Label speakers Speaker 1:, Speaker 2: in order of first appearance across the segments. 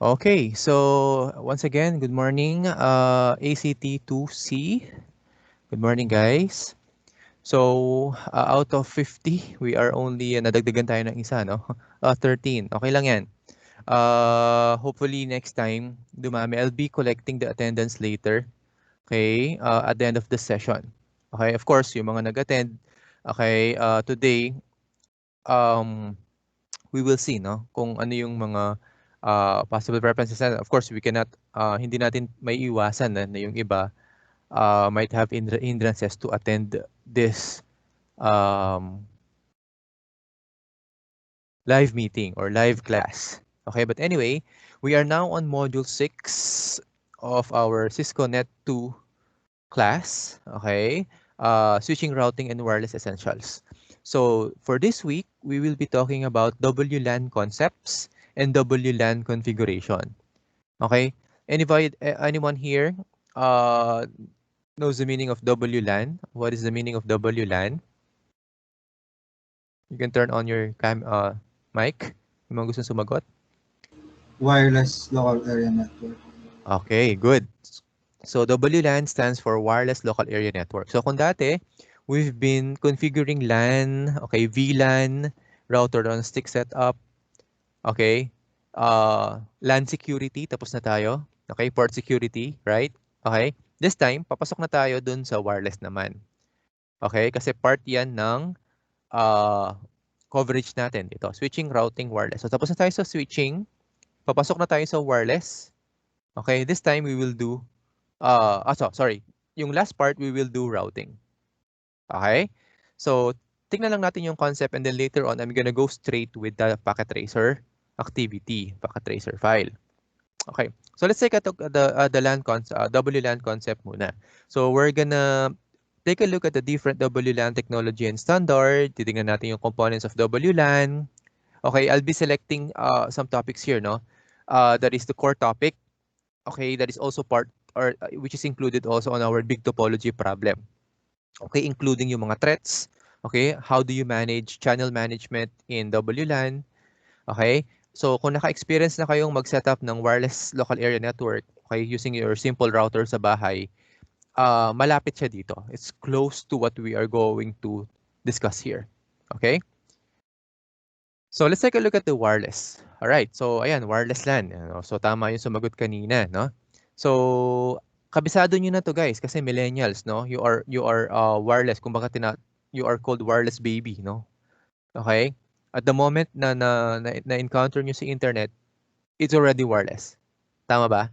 Speaker 1: Okay, so once again, good morning, ACT2C. Good morning, guys. So, out of 50, we are only, nadagdagan tayo ng isa, no? 13. Okay lang yan. Hopefully, next time, dumami. I'll be collecting the attendance later, okay, at the end of the session. Okay, of course, yung mga nag-attend, okay, today, um, we will see, no? Kung ano yung mga possible preferences. And of course, we cannot, hindi natin may iwasan na yung iba might have hindrances to attend this um, live meeting or live class. Okay, but anyway, we are now on module 6 of our Cisco Net2 class. Okay, switching, routing, and wireless essentials. So for this week, we will be talking about WLAN concepts and WLAN configuration. Okay, anyone here uh, knows the meaning of WLAN? What is the meaning of WLAN? You can turn on your mic. Yung mga gustong sumagot.
Speaker 2: Wireless local area network.
Speaker 1: Okay, good. So WLAN stands for Wireless Local Area Network. So kung dati, we've been configuring LAN, okay, VLAN, router on stick setup, okay, LAN security, tapos na tayo. Okay, port security, right? Okay, this time, papasok na tayo dun sa wireless naman. Okay, kasi part yan ng coverage natin. Ito, switching, routing, wireless. So tapos na tayo sa switching, papasok na tayo sa wireless. Okay, this time we will do, sorry. Yung last part, we will do routing. Okay? So, tingnan lang natin yung concept and then later on, I'm gonna go straight with the packet tracer activity, packet tracer file. Okay. So, let's take a look at the WLAN concept muna. So, we're gonna take a look at the different WLAN technology and standard. Titingnan natin yung components of WLAN. Okay, I'll be selecting some topics here, no? That is the core topic. Okay, that is also part or which is included also on our big topology problem. Okay, including yung mga threats. Okay, how do you manage channel management in WLAN? Okay, so kung naka-experience na kayong mag-setup ng wireless local area network, okay, using your simple router sa bahay, malapit siya dito. It's close to what we are going to discuss here. Okay? So let's take a look at the wireless. All right. So ayan, wireless LAN. Ano, so tama yung sumagot kanina, no? So kabisado niyo na to, guys, kasi millennials, no? You are wireless. Kumbaga you are called wireless baby, no? Okay? At the moment na encounter niyo sa internet, it's already wireless. Tama ba?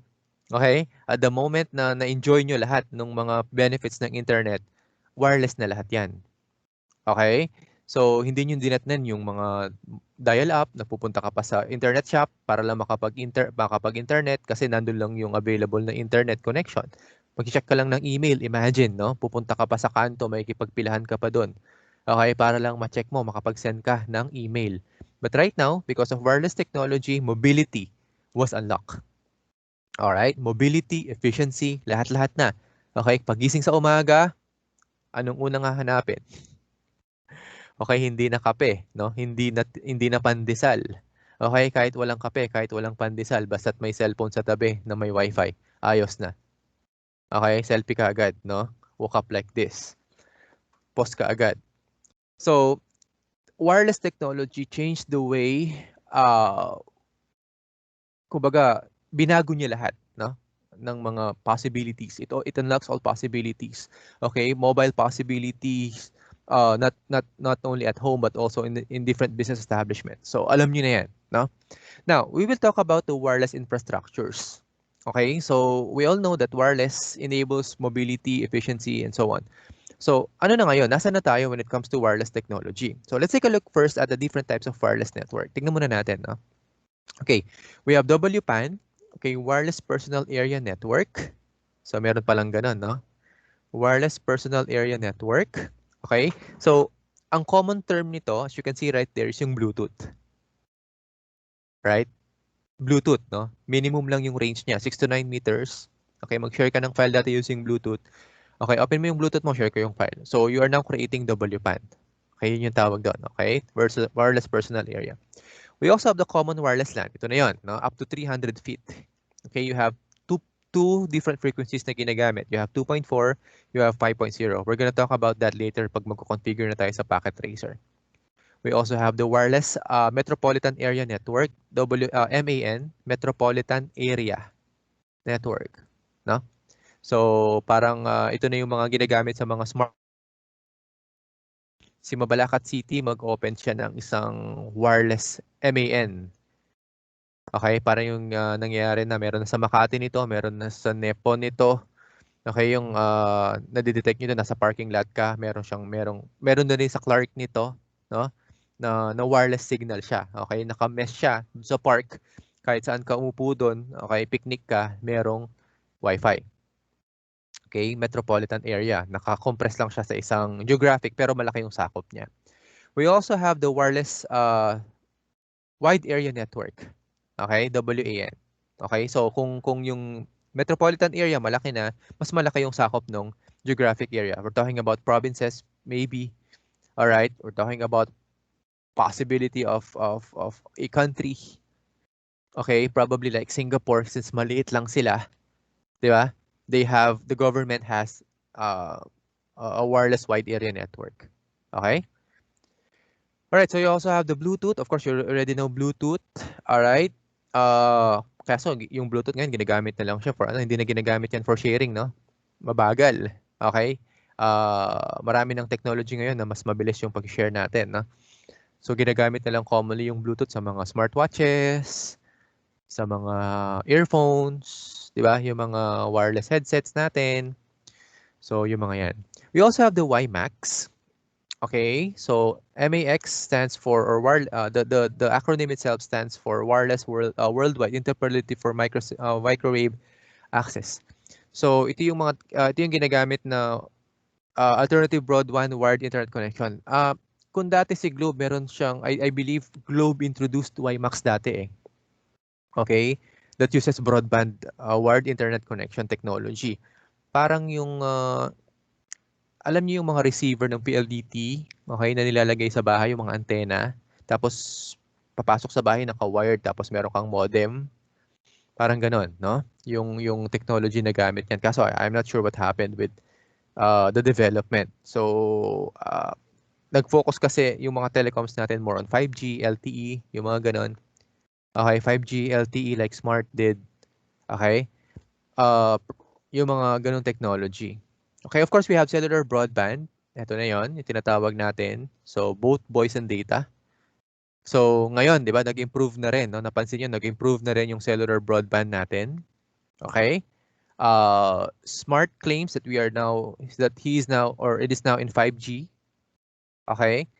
Speaker 1: Okay? At the moment na-enjoy niyo lahat ng mga benefits ng internet, wireless na lahat 'yan. Okay? So, hindi nyo dinatnan yung mga dial-up, napupunta ka pa sa internet shop para lang makapag-internet kasi nandun lang yung available na internet connection. Mag-check ka lang ng email, imagine, no? Pupunta ka pa sa kanto, may kipagpilahan ka pa doon. Okay, para lang ma-check mo, makapag-send ka ng email. But right now, because of wireless technology, mobility was unlocked. Alright, mobility, efficiency, lahat-lahat na. Okay, pagising sa umaga, anong unang hahanapin? Okay, hindi na kape, no? Hindi na pandesal. Okay, kahit walang kape, kahit walang pandesal, basta't may cellphone sa tabi na may wifi, ayos na. Okay, selfie ka agad, no? Woke up like this. Post ka agad. So, wireless technology changed the way, kumbaga, binago niya lahat, no? Ng mga possibilities. It unlocks all possibilities. Okay, mobile possibilities, not only at home but also in different business establishments. So alam niyo na 'yan, no? Now, we will talk about the wireless infrastructures. Okay? So we all know that wireless enables mobility, efficiency, and so on. So ano na ngayon? Nasaan na tayo when it comes to wireless technology? So let's take a look first at the different types of wireless network. Tingnan muna natin, no? Okay, we have WPAN, okay, wireless personal area network. So meron palang ganun, no? Wireless personal area network. Okay, so ang common term nito, as you can see right there, is yung Bluetooth. Right? Bluetooth, no? Minimum lang yung range niya, 6 to 9 meters. Okay, mag-share ka ng file dati using Bluetooth. Okay, open mo yung Bluetooth mo, share ko yung file. So you are now creating WPAN. Okay, yun yung tawag doon. Okay, wireless personal area. We also have the common wireless LAN. Ito na yun, no? Up to 300 feet. Okay, you have two different frequencies na ginagamit. You have 2.4, you have 5.0. We're gonna talk about that later pag magko-configure na tayo sa packet tracer. We also have the wireless metropolitan area network, MAN, metropolitan area network, no? So parang ito na yung mga ginagamit sa mga smart. Si Mabalacat City mag-open siya ng isang wireless MAN. Okay, parang yung nangyayari na meron na sa Makati nito, meron na sa Nepo nito. Okay, yung nadidetect nyo doon, nasa parking lot ka, meron na rin sa Clark nito, no? Na wireless signal siya. Okay, naka-mesh siya sa park. Kahit saan ka umupo doon, okay, picnic ka, merong Wi-Fi. Okay, metropolitan area. Naka-compress lang siya sa isang geographic pero malaki yung sakop niya. We also have the wireless wide area network. Okay, WAN. Okay, so kung yung metropolitan area malaki na, mas malaki yung sakop ng geographic area. We're talking about provinces, maybe. All right, we're talking about possibility of a country. Okay, probably like Singapore, since maliit lang sila, di ba? The government has a wireless wide area network. Okay? All right, so you also have the Bluetooth. Of course, you already know Bluetooth. All right? Kaso yung Bluetooth ngayon, ginagamit na lang siya for ano, hindi na ginagamit yan for sharing, no? Mabagal. Okay? Marami ng technology ngayon na mas mabilis yung pag-share natin, no? So, ginagamit na lang commonly yung Bluetooth sa mga smartwatches, sa mga earphones, di ba? Yung mga wireless headsets natin. So, yung mga yan. We also have the WiMAX. Okay, so MAX stands for, or the acronym itself stands for Wireless Worldwide Interpolative for Microwave Access. So, ito yung ginagamit na alternative broadband wired internet connection. Kung dati si Globe, meron siyang, I believe Globe introduced WiMAX dati eh. Okay, that uses broadband wired internet connection technology. Parang yung, alam niyo yung mga receiver ng PLDT, okay, na nilalagay sa bahay, yung mga antena, tapos papasok sa bahay naka-wired, tapos meron kang modem. Parang ganon, no? Yung technology na gamit yan. Kaso I'm not sure what happened with the development. So, nag-focus kasi yung mga telecoms natin more on 5G, LTE, yung mga ganon. Okay, 5G, LTE like Smart did. Okay? Yung mga ganong technology. Okay, of course, we have cellular broadband. Ito na yon, yung tinatawag natin. So, both voice and data. So, ngayon, di ba, nag-improve na rin. No? Napansin nyo, nag-improve na rin yung cellular broadband natin. Okay? Smart claims that he is now, or it is now in 5G. Okay?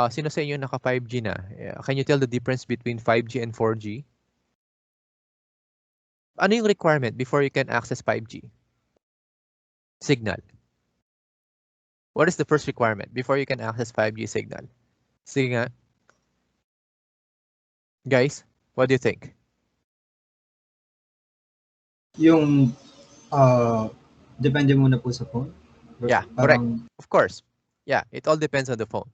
Speaker 1: Sino sa inyo naka 5G na? Can you tell the difference between 5G and 4G? Ano yung requirement before you can access 5G? Signal. What is the first requirement before you can access 5G signal? Sige nga. Guys, what do you think?
Speaker 2: Yung depende muna po sa phone.
Speaker 1: Yeah, correct. Of course. Yeah, it all depends on the phone.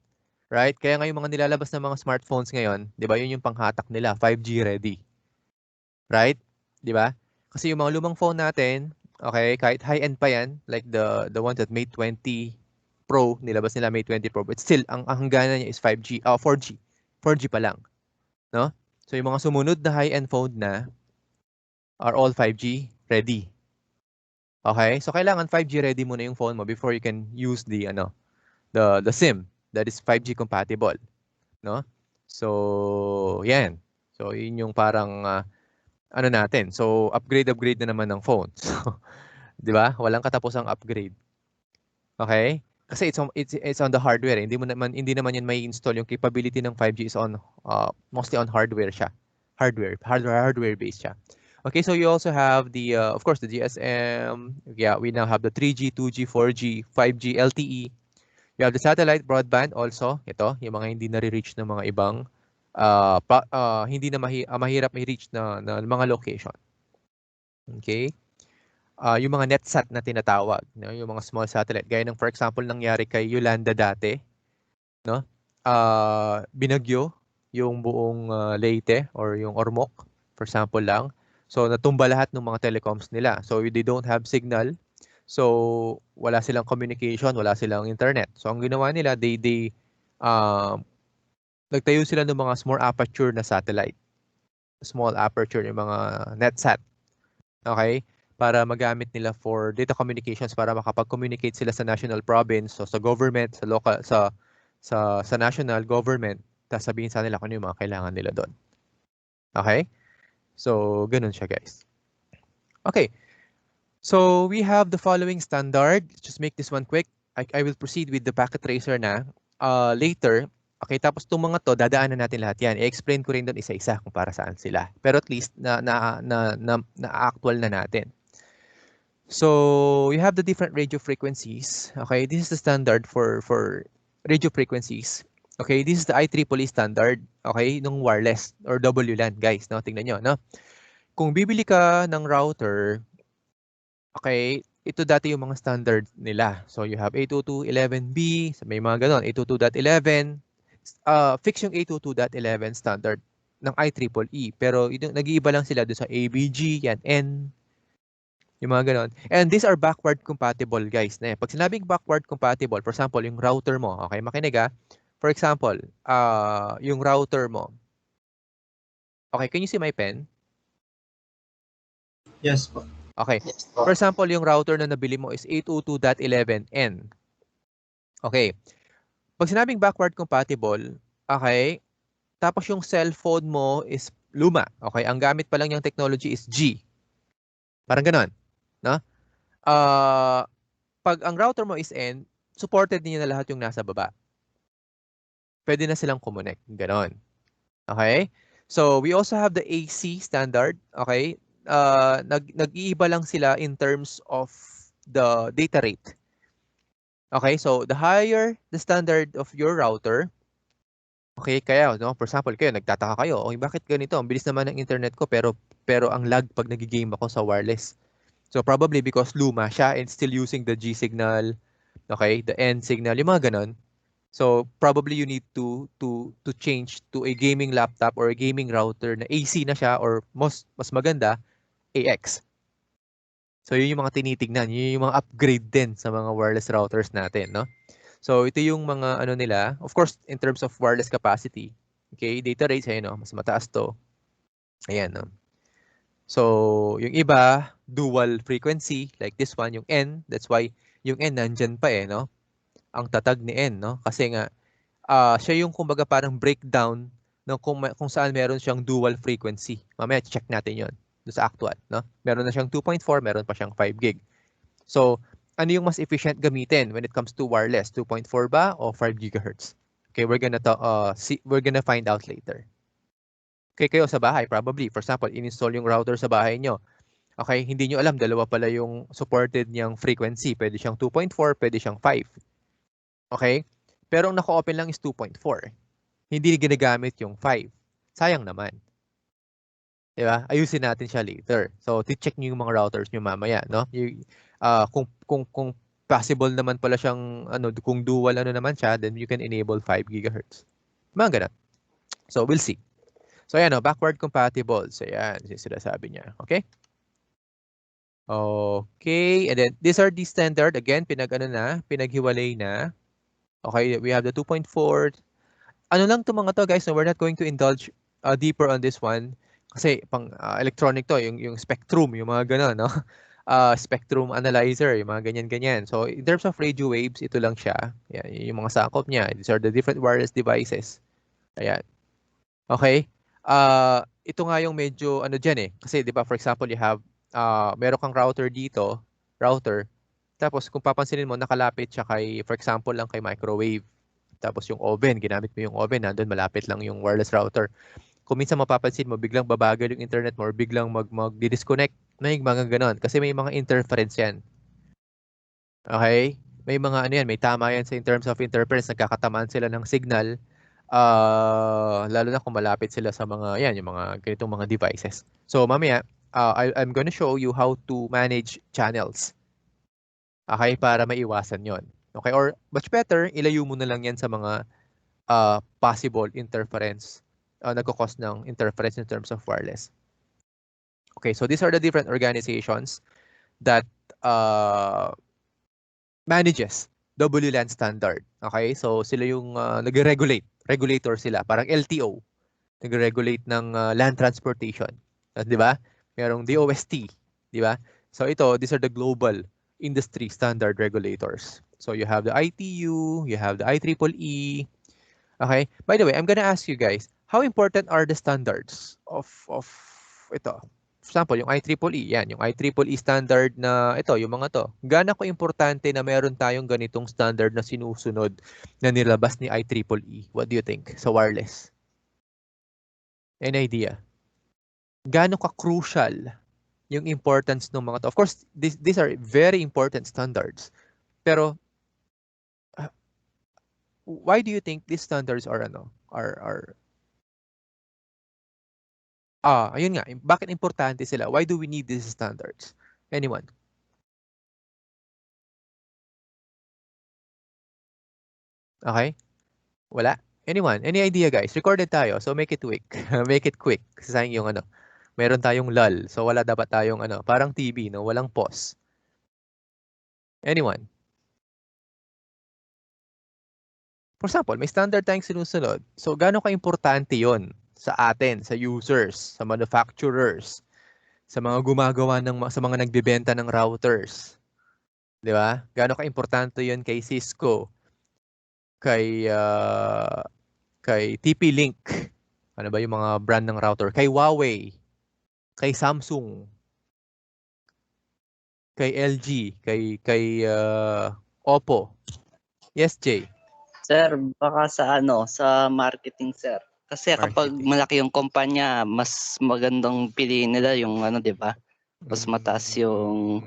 Speaker 1: Right? Kaya nga yung mga nilalabas ng mga smartphones ngayon, di ba, yun yung panghatak nila, 5G ready. Right? Di ba? Kasi yung mga lumang phone natin, okay, kahit high-end pa yan, like the one that Mate 20 Pro, nilabas nila Mate 20 Pro, but still, ang hangganan niya is 5G, 4G. 4G pa lang. No? So yung mga sumunod na high-end phone na are all 5G ready. Okay? So kailangan 5G ready muna yung phone mo before you can use the SIM that is 5G compatible, no? So, yan. So, yun yung parang ano natin. So, upgrade na naman ng phone. So, 'di ba? Walang katapusang upgrade. Okay? Kasi it's on the hardware. Hindi naman yan may install, yung capability ng 5G is on mostly on hardware siya. Hardware based siya. Okay, so you also have the of course the GSM. Yeah, we now have the 3G, 2G, 4G, 5G, LTE. You have the satellite broadband also. Ito, yung mga hindi na-reach ng mga ibang hindi na mahirap i-reach na mga location. Okay? Yung mga NetSat na tinatawag, no? Yung mga small satellite. Gaya ng for example nangyari kay Yolanda dati, no? Binagyo yung buong Leyte or yung Ormoc, for example lang. So natumba lahat ng mga telecoms nila. So they don't have signal. So wala silang communication, wala silang internet. So ang ginawa nila, nagtayo sila ng mga small aperture na satellite. Small aperture, yung mga NetSat. Okay? Para magamit nila for data communications, para makapag-communicate sila sa national province, so sa government, sa local, sa national government, tapos sabihin sa nila kung ano yung mga kailangan nila doon. Okay? So, ganun siya, guys. Okay. So, we have the following standard. Let's just make this one quick. I will proceed with the packet tracer na later. Okay, tapos itong mga to, dadaanan natin lahat yan. I-explain ko rin doon isa-isa kung para saan sila. Pero at least, na-actual na natin. So, you have the different radio frequencies. Okay, this is the standard for radio frequencies. Okay, this is the IEEE standard. Okay, nung wireless or WLAN, guys. No? Tingnan nyo, no? Kung bibili ka ng router, okay, ito dati yung mga standard nila. So, you have 802.11b, may mga ganon, 802.11. Fix yung 802.11 standard ng IEEE. Pero nag-iiba lang sila doon sa ABG, yan, N, yung mga ganon. And these are backward compatible, guys. Pag sinabing backward compatible, for example, yung router mo, okay, makinig ha. For example, yung router mo. Okay, can you see my pen?
Speaker 2: Yes po.
Speaker 1: Okay. For example, yung router na nabili mo is 802.11n. Okay. Pag sinabing backward compatible, okay, tapos yung cellphone mo is luma. Okay, ang gamit pa lang yung technology is G. Parang ganon. No? Pag ang router mo is N, supported niyo na lahat yung nasa baba. Pwede na silang connect. Ganon. Okay? So, we also have the AC standard. Okay? Nag-iiba lang sila in terms of the data rate. Okay? So, the higher the standard of your router, okay, kaya, no? For example, kayo, nagtataka kayo, okay, bakit ganito? Ang bilis naman ng internet ko, pero ang lag pag nag-game ako sa wireless. So, probably because luma siya and still using the G signal, okay, the N signal, yung mga ganon. So, probably you need to change to a gaming laptop or a gaming router na AC na siya or mas maganda, AX. So, yun yung mga tinitignan. Yun yung mga upgrade din sa mga wireless routers natin, no? So, ito yung mga ano nila. Of course, in terms of wireless capacity, okay, data rates, ayun, no? Mas mataas to. Ayan, no? So, yung iba, dual frequency, like this one, yung N. That's why yung N nandyan pa eh, no? Ang tatag ni N, no? Kasi nga, siya yung kumbaga parang breakdown ng kung saan meron siyang dual frequency. Mamaya check natin yon sa actual, no? Meron na siyang 2.4, meron pa siyang 5 gig. So, ano yung mas efficient gamitin when it comes to wireless? 2.4 ba o 5 gigahertz? Okay, we're gonna find out later. Okay, kayo sa bahay, probably, for example, in-install yung router sa bahay nyo. Okay, hindi nyo alam, dalawa pala yung supported niyang frequency. Pwede siyang 2.4, pwede siyang 5. Okay? Pero ang naka-open lang is 2.4. Hindi ginagamit yung 5. Sayang naman. Diba? Ayusin natin siya later. So, check nyo yung mga routers nyo mamaya, no? Kung possible naman pala siyang, kung dual naman siya, then you can enable 5 gigahertz. Mga ganun. So, we'll see. So, ayan, backward compatible. So, ayan, sila sabi niya. Okay? Okay, and then these are the standard. Again, pinaghiwalay na. Okay, we have the 2.4. Ano lang itong mga to, guys, no, we're not going to indulge deeper on this one. Kasi pang electronic to, yung spectrum, yung mga gano'n, no? Spectrum analyzer, yung mga ganyan-ganyan. So, in terms of radio waves, ito lang siya. Yan, yung mga sakop niya. These are the different wireless devices. Ayan. Okay? Ito nga yung medyo, dyan eh. Kasi, di ba, for example, you have, meron kang router dito, tapos kung papansinin mo, nakalapit siya kay, for example lang kay microwave. Tapos yung oven, ginamit mo yung oven, nandun malapit lang yung wireless router. Kung minsan mapapansin mo, biglang babagal yung internet mo or biglang mag-disconnect, may mga ganon. Kasi may mga interference yan. Okay? May mga may tama yan in terms of interference, nagkakatamaan sila ng signal. Lalo na kung malapit sila sa mga, yung mga ganitong mga devices. So mamaya, I'm gonna show you how to manage channels. Okay? Para maiwasan yon. Okay? Or much better, ilayo mo na lang yan sa mga possible interference nagko-cause ng interference in terms of wireless. Okay, so these are the different organizations that manages WLAN standard. Okay, so sila yung regulator sila, parang LTO, nag-regulate ng land transportation. Di ba? Merong DOST, di ba? So ito, these are the global industry standard regulators. So you have the ITU, you have the IEEE. Okay? By the way, I'm gonna ask you guys, how important are the standards of ito? For example, yung IEEE, yan, yung IEEE standard na ito, yung mga to. Gaano ko importante na meron tayong ganitong standard na sinusunod na nilabas ni IEEE? What do you think sa wireless? Any idea? Gaano ka-crucial yung importance ng mga to? Of course, these are very important standards. Pero, why do you think these standards are ayun nga, bakit importante sila? Why do we need these standards? Anyone? Okay? Wala? Anyone? Any idea, guys? Recorded tayo, so make it quick. Make it quick. Kasi sayang yung meron tayong lull. So wala dapat tayong parang TV, no? Walang pause. Anyone? For example, may standard tayong sinusunod. So gaano ka-importante yon sa atin, sa users, sa manufacturers, sa mga gumagawa sa mga nagbebenta ng routers. 'Di ba? Gaano ka-importante yon kay Cisco, kay TP-Link. Ano ba yung mga brand ng router? Kay Huawei, kay Samsung, kay LG, kay Oppo. Yes, Jay.
Speaker 3: Sir, baka sa marketing, sir. Kasi kapag
Speaker 1: Marketing.
Speaker 3: malaki yung kumpanya, mas magandang piliin nila yung di ba? Mas mataas yung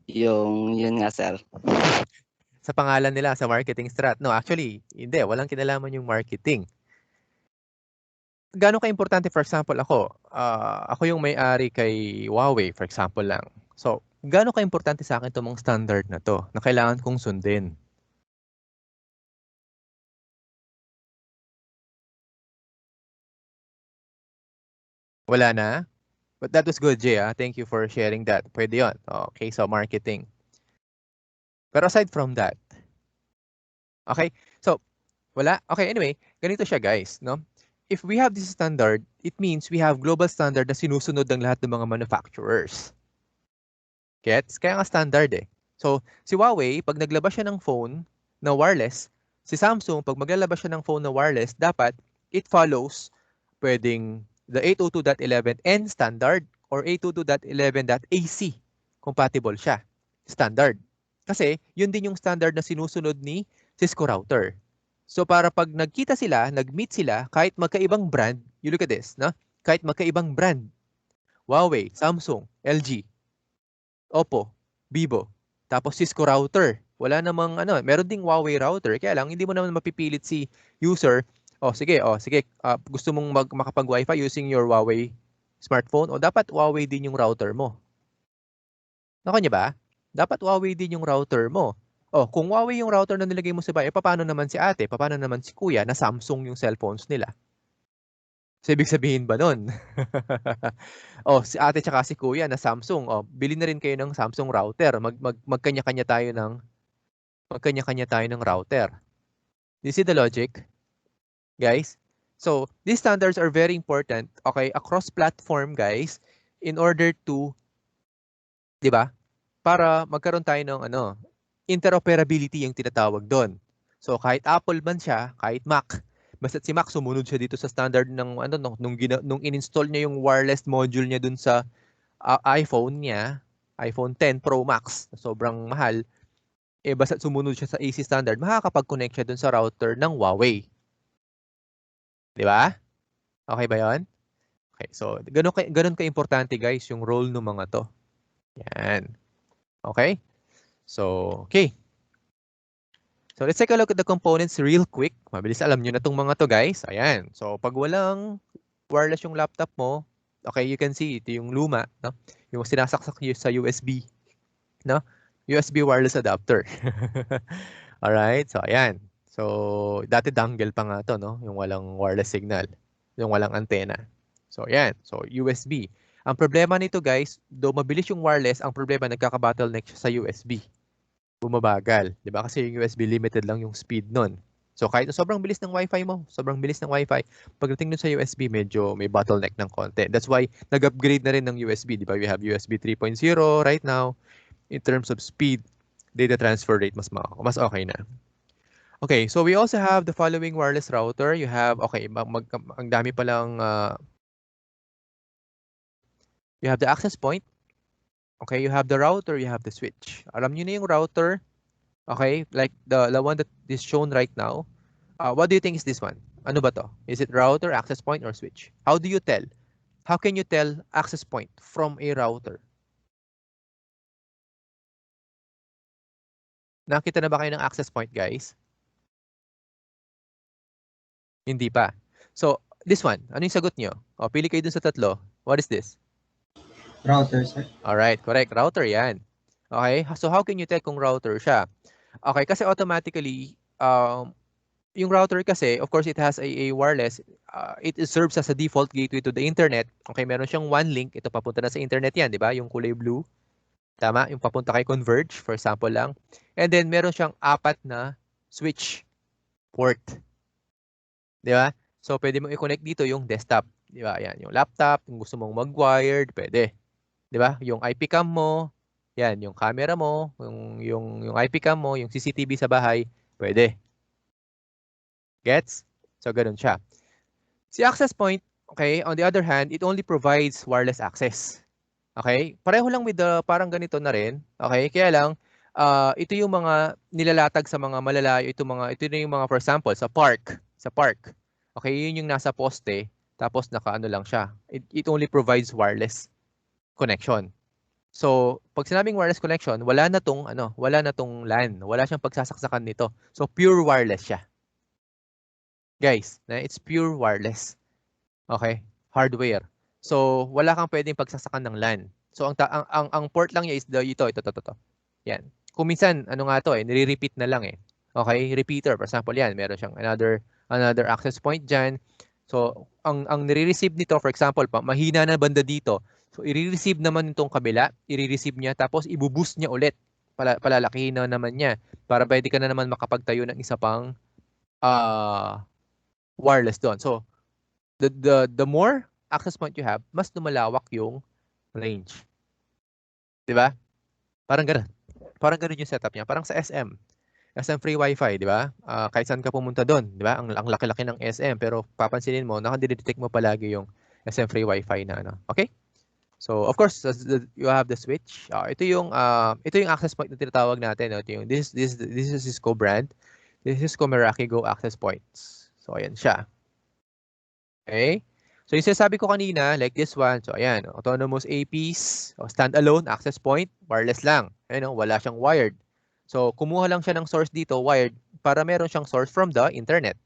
Speaker 3: yun nga, sir.
Speaker 1: Sa pangalan nila, sa marketing strat. No, actually, hindi. Walang kinalaman yung marketing. Gaano ka-importante, for example, ako yung may-ari kay Huawei, for example lang. So, gaano ka-importante sa akin itong standard na to na kailangan kong sundin? Wala na? But that was good, Jay. Thank you for sharing that. Pwede yun. Okay, so marketing. Pero aside from that, okay, so, wala? Okay, anyway, ganito siya, guys, no? If we have this standard, it means we have global standard na sinusunod ng lahat ng mga manufacturers. Gets? Kaya nga standard eh. So, si Huawei, pag naglabas siya ng phone na wireless, si Samsung, pag maglalabas siya ng phone na wireless, dapat it follows pwedeng the 802.11n standard or 802.11.ac compatible siya. Standard. Kasi, yun din yung standard na sinusunod ni Cisco router. So, para pag nagkita sila, nag-meet sila, kahit magkaibang brand, you look at this, no? Kahit magkaibang brand, Huawei, Samsung, LG, Oppo, Vivo, tapos Cisco router. Wala namang meron ding Huawei router. Kaya lang, hindi mo naman mapipilit si user, sige, gusto mong makapag-Wi-Fi using your Huawei smartphone, dapat Huawei din yung router mo. Nako niya ba? Dapat Huawei din yung router mo. Kung Huawei yung router na nilagay mo sa bahay, paano naman si ate? Paano naman si kuya na Samsung yung cellphones nila? So, ibig sabihin ba nun? Si ate tsaka si kuya na Samsung, bili na rin kayo ng Samsung router. Magkanya-kanya tayo ng router. Do you see the logic? Guys? So, these standards are very important, okay, across platform, guys, in order to, di ba? Para magkaroon tayo ng interoperability yung tinatawag doon. So, kahit Apple man siya, kahit Mac, basta si Mac sumunod siya dito sa standard ng nung in-install niya yung wireless module niya dun sa iPhone niya, iPhone 10 Pro Max, sobrang mahal, basta sumunod siya sa AC standard, makakapag-connect siya dun sa router ng Huawei. Di ba? Okay ba yon? Okay, so ganun ka-importante, guys, yung role ng mga to. Yan. Okay? So, okay. So, let's take a look at the components real quick. Mabilis, alam nyo na itong mga to, guys. Ayan. So, pag walang wireless yung laptop mo, okay, you can see ito yung luma, no? Yung sinasaksak sa USB, no? USB wireless adapter. Alright, so ayan. So, dati dongle pa nga to, no? Yung walang wireless signal. yung walang antena. So, yan. So, USB. Ang problema nito guys, though mabilis yung wireless, ang problema nagkaka-bottleneck siya sa USB. Bumabagal. Di ba? Kasi yung USB limited lang yung speed nun. So, kahit sobrang bilis ng Wi-Fi mo, sobrang bilis ng Wi-Fi, pagdating dun sa USB, medyo may bottleneck ng konti. That's why, nag-upgrade na rin ng USB. Di ba? We have USB 3.0 right now. In terms of speed, data transfer rate, mas okay na. Okay, so we also have the following wireless router. You have, okay, ang dami palang, you have the access point. Okay, you have the router, you have the switch. Alam nyo na yung router. Okay, like the one that is shown right now. What do you think is this one? Ano ba to? Is it router, access point, or switch? How do you tell? How can you tell access point from a router? Nakita na ba kayo ng access point, guys? Hindi pa. So, this one, ano yung sagot nyo? O, pili kayo dun sa tatlo. What is this?
Speaker 2: Router, sir.
Speaker 1: Alright, correct. Router yan. Okay, so how can you tell kung router siya? Okay, kasi automatically, yung router kasi, of course, it has a wireless. It serves as a default gateway to the internet. Okay, meron siyang one link. Ito papunta na sa internet yan, di ba? Yung kulay blue. Tama? Yung papunta kay Converge, for example lang. And then, meron siyang 4 na switch port. Di ba? So, pwede mong i-connect dito yung desktop. Di ba? Yan, yung laptop, kung gusto mong mag-wired, pwede. Di ba? Yung IP cam mo, yan, yung camera mo, yung IP cam mo, yung CCTV sa bahay, pwede. Gets? So, ganun siya. Si access point, okay, on the other hand, it only provides wireless access. Okay? Pareho lang with the parang ganito na rin. Okay? Kaya lang, ito yung mga nilalatag sa mga malalayo. Ito na yung mga, for example, sa park. Sa park. Okay? Yun yung nasa poste. Tapos nakaano lang siya. It only provides wireless connection. So, pag sinabing wireless connection, wala na tong LAN. Wala siyang pagsasaksakan nito. So, pure wireless siya. Guys, it's pure wireless. Okay? Hardware. So, wala kang pwedeng pagsasakan ng LAN. So, ang port lang niya is ito. Yan. Kung minsan, ano nga to nire-repeat na lang Okay? Repeater, for example, yan. Meron siyang another access point dyan. So, ang nire-receive nito, for example, mahina na banda dito. So, i-receive naman itong kabila. I-receive niya, tapos i-boost niya ulit. Palalakihin na naman niya. Para pwede ka na naman makapagtayo ng isa pang wireless doon. So, the more access point you have, mas lumalawak yung range. 'Di ba? Parang ganoon. Parang ganoon yung setup niya. Parang sa SM. SM free Wi-Fi, 'di ba? Kahit saan ka pumunta doon, 'di ba? Ang laki-laki ng SM, pero papansinin mo, nakadidetect mo palagi yung SM free Wi-Fi na ano. Okay? So, of course, you have the switch. Ito yung access point na tinatawag natin, no? Ito yung this is Cisco brand. This is Cisco Meraki Go access points. So, ayan siya. Okay? So, yung sinasabi ko kanina, like this one. So, ayan, autonomous APs, standalone, access point, wireless lang. Ayan, wala siyang wired. So, kumuha lang siya ng source dito, wired, para meron siyang source from the internet.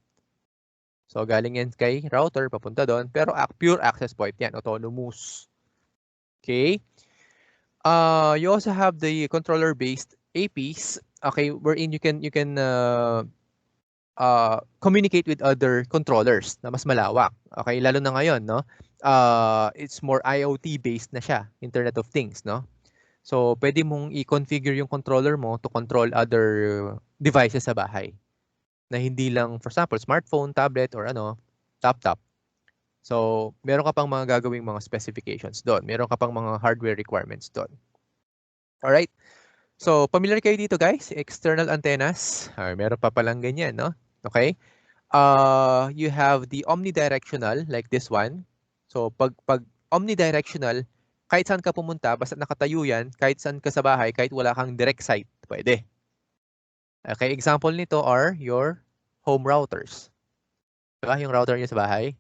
Speaker 1: So, galing yan kay router, papunta doon. Pero pure access point yan, autonomous. Okay? You also have the controller-based APs, okay, wherein you can communicate with other controllers na mas malawak. Okay, lalo na ngayon, no? It's more IoT based na siya, Internet of Things, no? So, pwede mong i-configure yung controller mo to control other devices sa bahay. Na hindi lang, for example, smartphone, tablet, or laptop. So, meron ka pang mga gagawing mga specifications doon. Meron ka pang mga hardware requirements doon. Alright? So, familiar kayo dito, guys? External antennas. Meron pa palang ganyan, no? Okay? You have the omnidirectional, like this one. So, pag omnidirectional, kahit saan ka pumunta, basta nakatayo yan, kahit saan ka sa bahay, kahit wala kang direct site, pwede. Okay, example nito are your home routers. Diba? Yung router niyo sa bahay.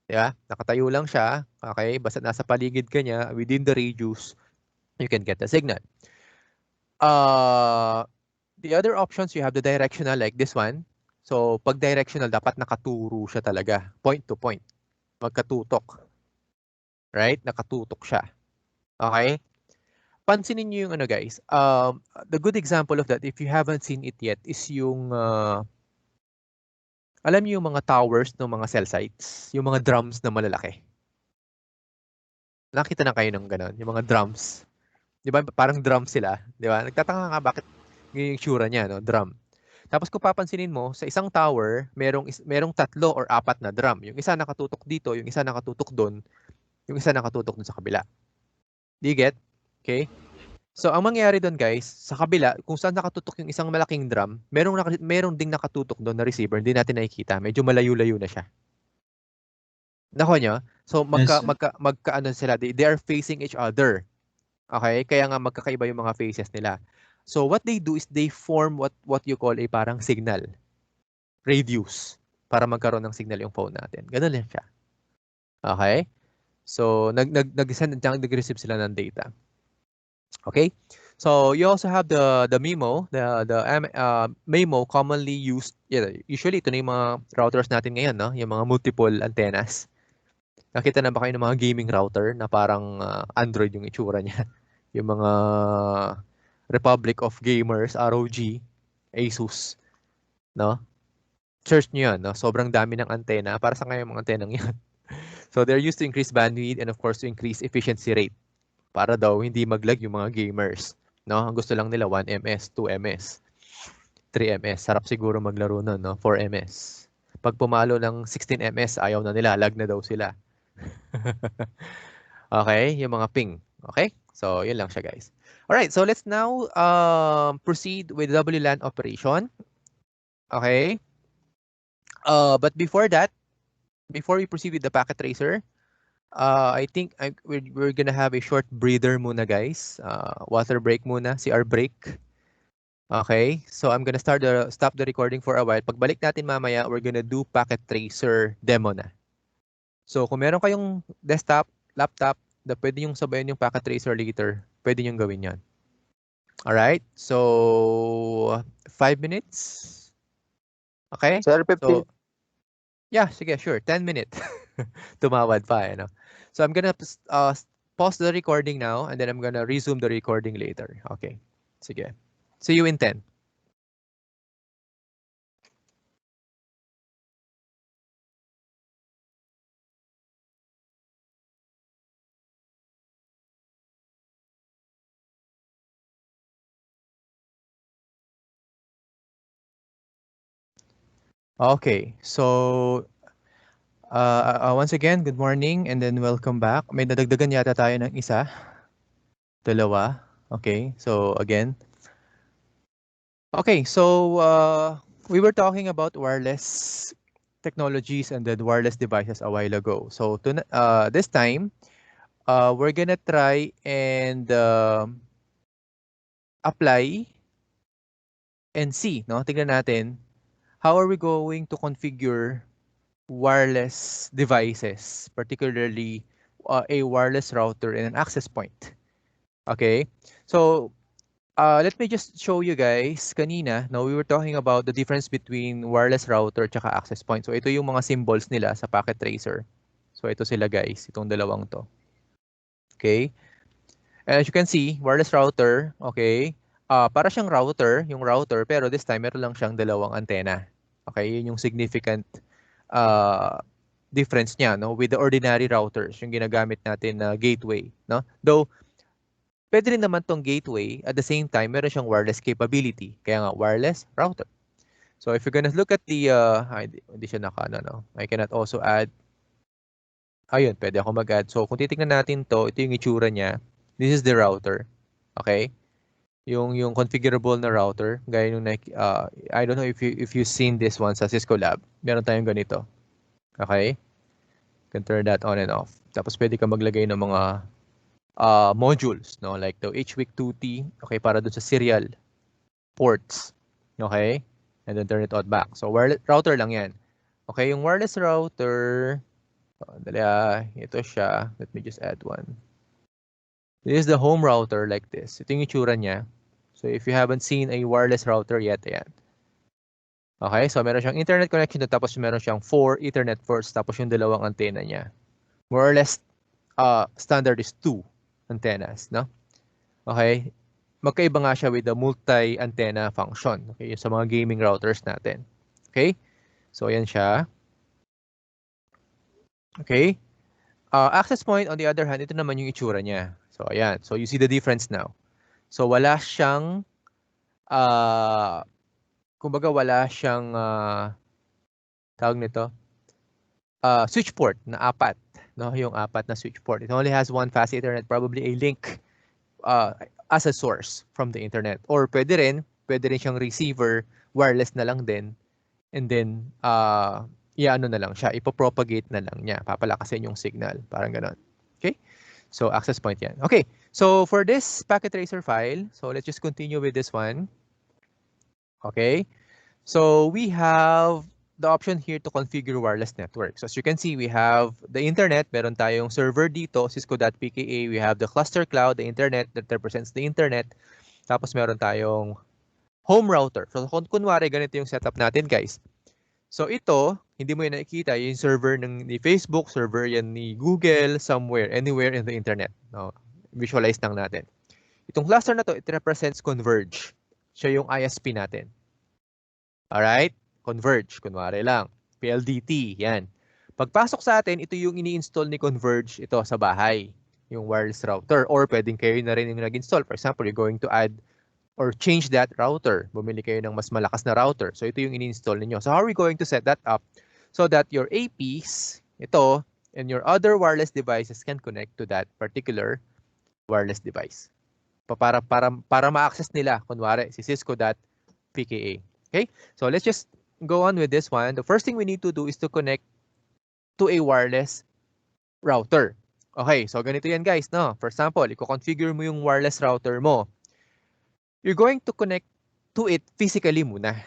Speaker 1: Diba? Nakatayo lang siya. Okay, basta nasa paligid ka niya, within the radius, you can get the signal. The other options, you have the directional, like this one. So, pag directional, dapat nakaturo siya talaga. Point to point. Magkatutok. Right? Nakatutok siya. Okay? Pansinin niyo yung guys. The good example of that, if you haven't seen it yet, is yung Alam niyo yung mga towers ng mga cell sites, yung mga drums na malalaki. Nakita na kayo ng gano'n, yung mga drums. Di ba? Parang drum sila. Di ba? Nagtataka nga bakit yung itsura niya, no? Drum. Tapos kung papansinin mo, sa isang tower, merong 3 or 4 na drum. Yung isa nakatutok dito, yung isa nakatutok doon, yung isa nakatutok doon sa kabila. Do you get? Okay? So, ang mangyayari doon guys, sa kabila, kung saan nakatutok yung isang malaking drum, merong ding nakatutok doon na receiver, hindi natin nakikita. Medyo malayo-layo na siya. Nako nyo? So,
Speaker 2: Yes,
Speaker 1: ano sila, they are facing each other. Okay? Kaya nga magkakaiba yung mga faces nila. So, what they do is they form what you call a parang signal. Radius. Para magkaroon ng signal yung phone natin. Ganun lang siya. Okay? So, nag-receive sila ng data. Okay? So, you also have the MIMO, the MIMO commonly used, usually ito na yung mga routers natin ngayon, no? Yung mga multiple antennas. Nakita na ba kayo ng mga gaming router na parang Android yung itsura niya? Yung mga Republic of Gamers, ROG, Asus, no? Search nyo yan, no? Sobrang dami ng antena. Para sa ngayon mga antenang yan. So, they're used to increase bandwidth and of course to increase efficiency rate. Para daw hindi maglag yung mga gamers. No? Ang gusto lang nila 1 ms, 2 ms, 3 ms. Sarap siguro maglaro nun, no? 4 ms. Pag pumalo ng 16 ms, ayaw na nila. Lag na daw sila. Okay? Yung mga ping. Okay? So, yun lang siya, guys. Alright, so let's now proceed with WLAN operation. Okay? But before that, before we proceed with the packet tracer, I think we're gonna have a short breather muna, guys. Water break muna, CR break. Okay, so I'm gonna stop the recording for a while. Pagbalik natin mamaya, we're gonna do packet tracer demo na. So kung meron kayong desktop, laptop, na pwede yung sabayan yung packet tracer later, pwede yung gawin yan. Alright, so 5 minutes. Okay,
Speaker 3: Sir, 15.
Speaker 1: so yeah, sige, sure, 10 minutes. Tumawad pa, ano. So I'm gonna pause the recording now and then I'm gonna resume the recording later. Okay, sige. See you in 10. Okay, so once again, good morning and then welcome back. May nadagdagan yata tayo ng isa. Dalawa. Okay, so again. Okay, so we were talking about wireless technologies and then wireless devices a while ago. So this time, we're gonna try and apply and see, no? Tingnan natin, how are we going to configure wireless devices, particularly a wireless router and an access point. Okay, so let me just show you guys. Kanina, no, we were talking about the difference between wireless router at access point. So ito yung mga symbols nila sa packet tracer. So ito sila guys, itong dalawang to. Okay, and as you can see, wireless router, okay, para siyang router, yung router, pero this time meron lang siyang dalawang antena. Okay, yun yung significant difference niya, no, with the ordinary routers, yung ginagamit natin na gateway, no? Though pwede rin naman tong gateway, at the same time meron siyang wireless capability, kaya nga wireless router. So if you're gonna look at the hindi siya no. I cannot also add. Ayun, pwede ako mag-add. So kung titingnan natin to, ito yung itsura niya. This is the router. Okay? Yung configurable na router, gaya nung I don't know if you've seen this one sa Cisco Lab. Meron tayong ganito. Okay? You can turn that on and off. Tapos pwede ka maglagay ng mga modules, no? Like the HWIC2T, okay, para dun sa serial ports. Okay? And then turn it on back. So wireless router lang 'yan. Okay, yung wireless router, ito siya. Let me just add one. This is the home router like this. Ito yung itsura niya. So if you haven't seen a wireless router yet, ayan. Okay, so meron siyang internet connection tapos meron siyang 4 Ethernet ports tapos yung dalawang antena niya. More or less, standard is 2 antennas, no? Okay, magkaiba nga siya with the multi-antenna function. Okay, sa mga gaming routers natin. Okay, So, ayan siya. Okay. Access point, on the other hand, ito naman yung itsura niya. So, ayan. So, you see the difference now. So, wala siyang, kumbaga wala siyang, tawag nito, switch port na apat. No? Yung apat na switch port. It only has one fast Ethernet, probably a link as a source from the internet. Or pwede rin siyang receiver, wireless na lang din. And then, ano na lang siya, ipopropagate na lang niya. Papalakasin yung signal. Parang ganon. Okay? So, access point yan. Okay. So, for this packet tracer file, so let's just continue with this one. Okay. So, we have the option here to configure wireless network. So, as you can see, we have the internet. Meron tayong server dito, cisco.pka. We have the cluster cloud, the internet that represents the internet. Tapos, meron tayong home router. So, kunwari, ganito yung setup natin, guys. So, ito, hindi mo yan nakikita, yung server ni Facebook, server yan ni Google, somewhere, anywhere in the internet. No? Visualize lang natin. Itong cluster na to, it represents Converge. Siya yung ISP natin. Alright? Converge, kunwari lang. PLDT, yan. Pagpasok sa atin, ito yung ini-install ni Converge ito sa bahay. Yung wireless router. Or pwedeng kayo na rin yung nag-install. For example, you're going to add or change that router. Bumili kayo ng mas malakas na router. So ito yung ini-install ninyo. So how are we going to set that up so that your APs, ito, and your other wireless devices can connect to that particular wireless device. Para ma-access nila, kunwari, si cisco.pka. Okay? So let's just go on with this one. The first thing we need to do is to connect to a wireless router. Okay, so ganito yan guys, no? For example, i-configure mo yung wireless router mo. You're going to connect to it physically muna.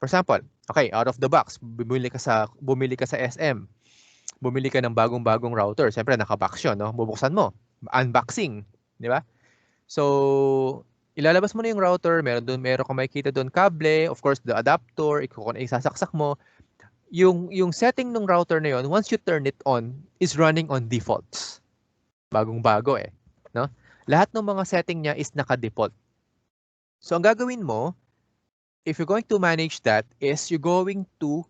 Speaker 1: For example, okay, out of the box, bumili ka sa SM. Bumili ka ng bagong-bagong router. Siyempre, naka-box yun, no? Bubuksan mo. Unboxing, di ba? So, ilalabas mo na yung router. Meron ka makikita doon kable. Of course, the adapter. Isasaksak mo. Yung setting ng router na yun, once you turn it on, is running on defaults. Bagong-bago eh. No? Lahat ng mga setting niya is naka-default. So, ang gagawin mo, if you're going to manage that, is you're going to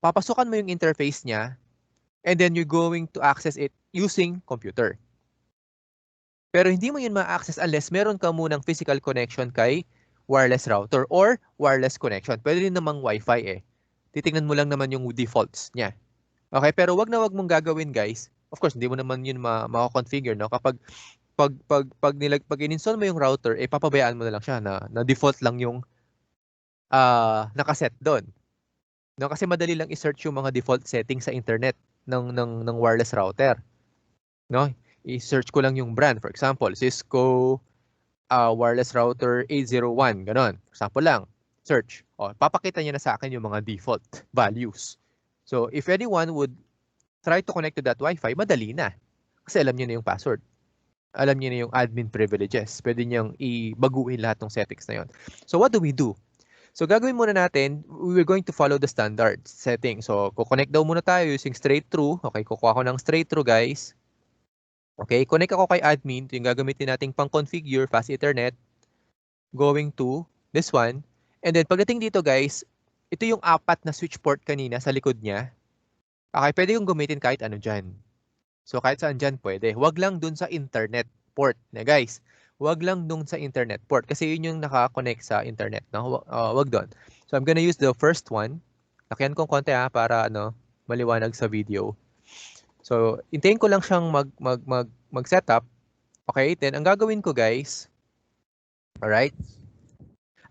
Speaker 1: papasukan mo yung interface niya and then you're going to access it using computer. Pero hindi mo yun ma-access unless meron ka munang physical connection kay wireless router or wireless connection. Pwede rin namang Wi-Fi eh. Titingnan mo lang naman yung defaults niya. Okay, pero wag mong gagawin guys. Of course, hindi mo naman yun ma-configure, no? Kapag in-install mo yung router, eh papabayaan mo na lang siya na default lang yung nakaset doon. No, kasi madali lang i-search yung mga default settings sa internet ng wireless router. No? I-search ko lang yung brand. For example, Cisco wireless router 801, ganon. For example lang, search. O, papakita niya na sa akin yung mga default values. So, if anyone would try to connect to that Wi-Fi, madali na. Kasi alam niyo na yung password. Alam niyo na yung admin privileges. Pwede niyang ibaguhin lahat ng settings na yun. So, what do we do? So, gagawin muna natin, we're going to follow the standard setting. So, kukonect daw muna tayo using straight through. Okay, kukuha ko ng straight through, guys. Okay, connect ako kay admin. Ito yung gagamitin nating pang-configure fast Ethernet. Going to this one. And then, pagdating dito, guys, ito yung apat na switch port kanina sa likod niya. Okay, pwede yung gamitin kahit ano dyan. So, kahit saan dyan pwede. Huwag lang dun sa internet port. Na, guys, huwag lang dun sa internet port. Kasi yun yung nakakonect sa internet. No? Huwag dun. So, I'm gonna use the first one. Lakihan kong konti para maliwanag sa video. So, hintayin ko lang siyang mag-setup. Okay, then ang gagawin ko, guys, alright,